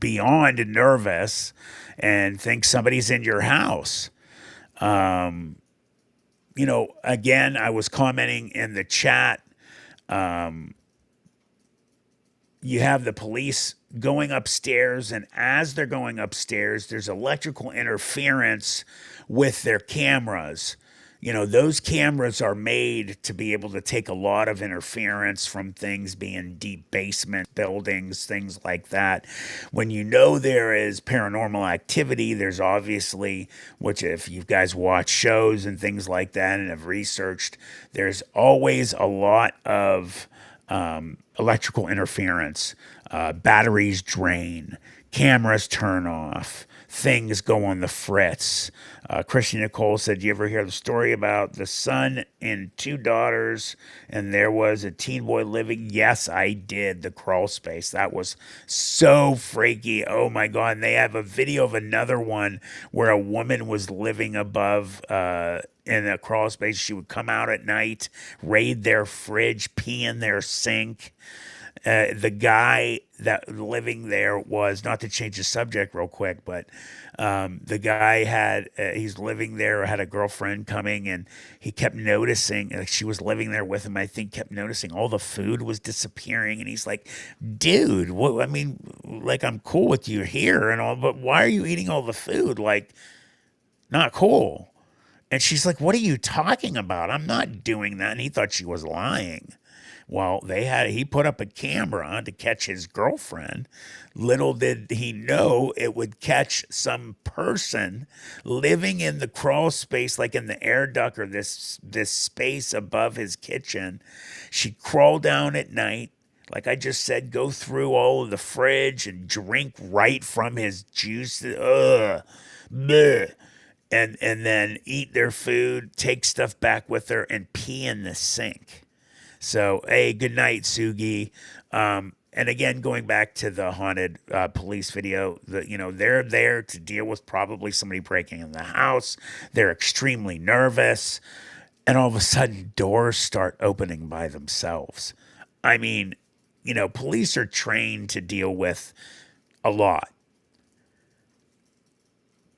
beyond nervous and think somebody's in your house. Again, I was commenting in the chat. You have the police going upstairs, and as they're going upstairs, there's electrical interference with their cameras. Those cameras are made to be able to take a lot of interference from things being deep basement buildings, things like that. When there is paranormal activity, there's obviously, which if you guys watch shows and things like that and have researched, there's always a lot of electrical interference. Batteries drain, cameras turn off, things go on the fritz. Christian Nicole said, "You ever hear the story about the son and two daughters, and there was a teen boy living?" Yes, I did. The crawl space. That was so freaky. Oh my God. And they have a video of another one where a woman was living above in a crawl space. She would come out at night, raid their fridge, pee in their sink. The guy that living there was, not to change the subject real quick, but the guy he's living there, had a girlfriend coming, and he kept noticing, like she was living there with him, I think, kept noticing all the food was disappearing. And he's like, dude, what, I mean, like, I'm cool with you here and all, but why are you eating all the food? Like, not cool. And she's like, what are you talking about? I'm not doing that. And he thought she was lying. Well, he put up a camera to catch his girlfriend. Little did he know it would catch some person living in the crawl space, like in the air duct or this space above his kitchen. She'd crawl down at night, like I just said, go through all of the fridge and drink right from his juice. Ugh. Bleh. And then eat their food, take stuff back with her, and pee in the sink. So, hey, good night, Sugi. And again, going back to the haunted police video, they're there to deal with probably somebody breaking in the house. They're extremely nervous. And all of a sudden, doors start opening by themselves. I mean, police are trained to deal with a lot.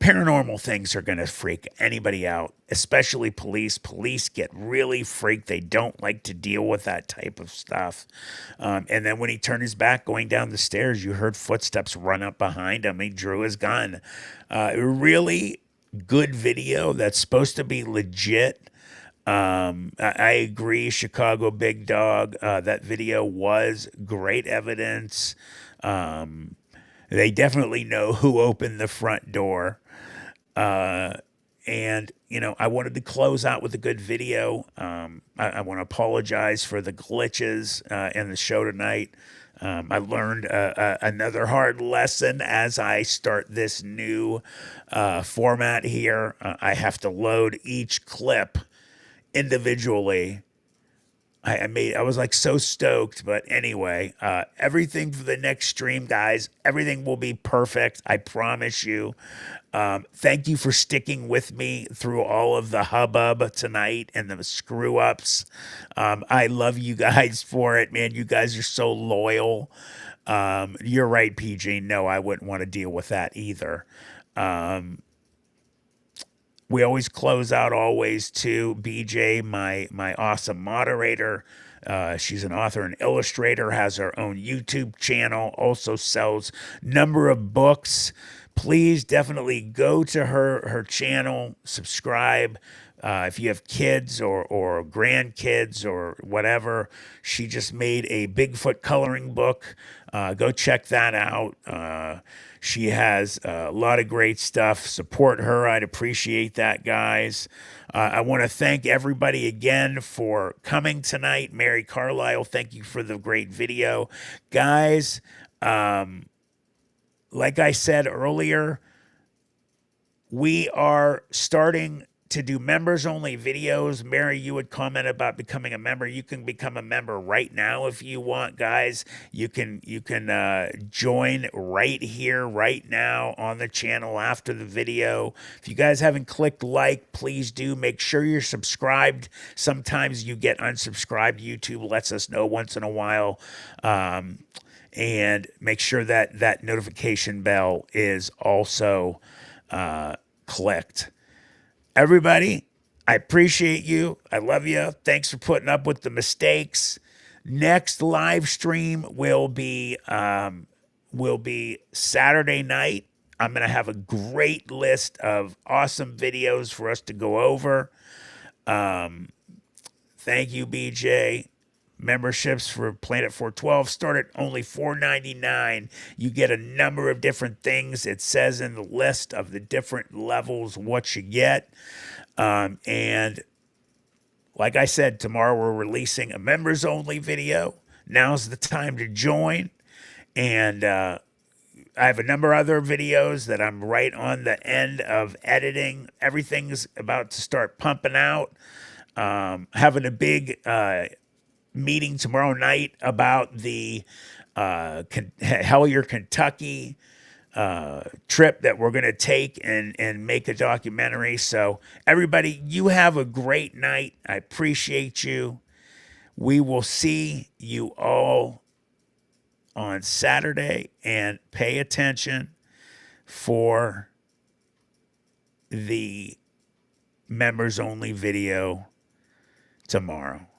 Paranormal things are going to freak anybody out, especially police. Police get really freaked. They don't like to deal with that type of stuff. And then when he turned his back going down the stairs, you heard footsteps run up behind him. He drew his gun. Really good video that's supposed to be legit. I agree, Chicago Big Dog. That video was great evidence. They definitely know who opened the front door. And I wanted to close out with a good video. I want to apologize for the glitches in the show tonight. I learned another hard lesson as I start this new format here. I have to load each clip individually. I was like so stoked, but anyway, everything for the next stream, guys, everything will be perfect. I promise you. Thank you for sticking with me through all of the hubbub tonight and the screw ups. I love you guys for it, man. You guys are so loyal. You're right, PJ. No, I wouldn't want to deal with that either. We always close out to BJ, my awesome moderator. She's an author and illustrator, has her own YouTube channel, also sells number of books. Please definitely go to her channel, subscribe. If you have kids or grandkids or whatever, she just made a Bigfoot coloring book. Go check that out. She has a lot of great stuff. Support her. I'd appreciate that, guys. I want to thank everybody again for coming tonight. Mary Carlisle, thank you for the great video. Guys, like I said earlier, we are starting to do members only videos. Mary, you would comment about becoming a member. You can become a member right now if you want, guys. You can join right here, right now on the channel after the video. If you guys haven't clicked like, please do. Make sure you're subscribed. Sometimes you get unsubscribed. YouTube lets us know once in a while. And make sure that that notification bell is also clicked. Everybody, I appreciate you. I love you. Thanks for putting up with the mistakes. Next live stream will be Saturday night. I'm going to have a great list of awesome videos for us to go over. Thank you, BJ. Memberships for Planet 412 start at only $4.99. You get a number of different things. It says in the list of the different levels what you get. And like I said, tomorrow we're releasing a members only video. Now's the time to join. And I have a number of other videos that I'm right on the end of editing. Everything's about to start pumping out. Having a big meeting tomorrow night about the Hellier, Kentucky trip that we're going to take and make a documentary. So everybody, you have a great night. I appreciate you. We will see you all on Saturday, and pay attention for the members only video tomorrow.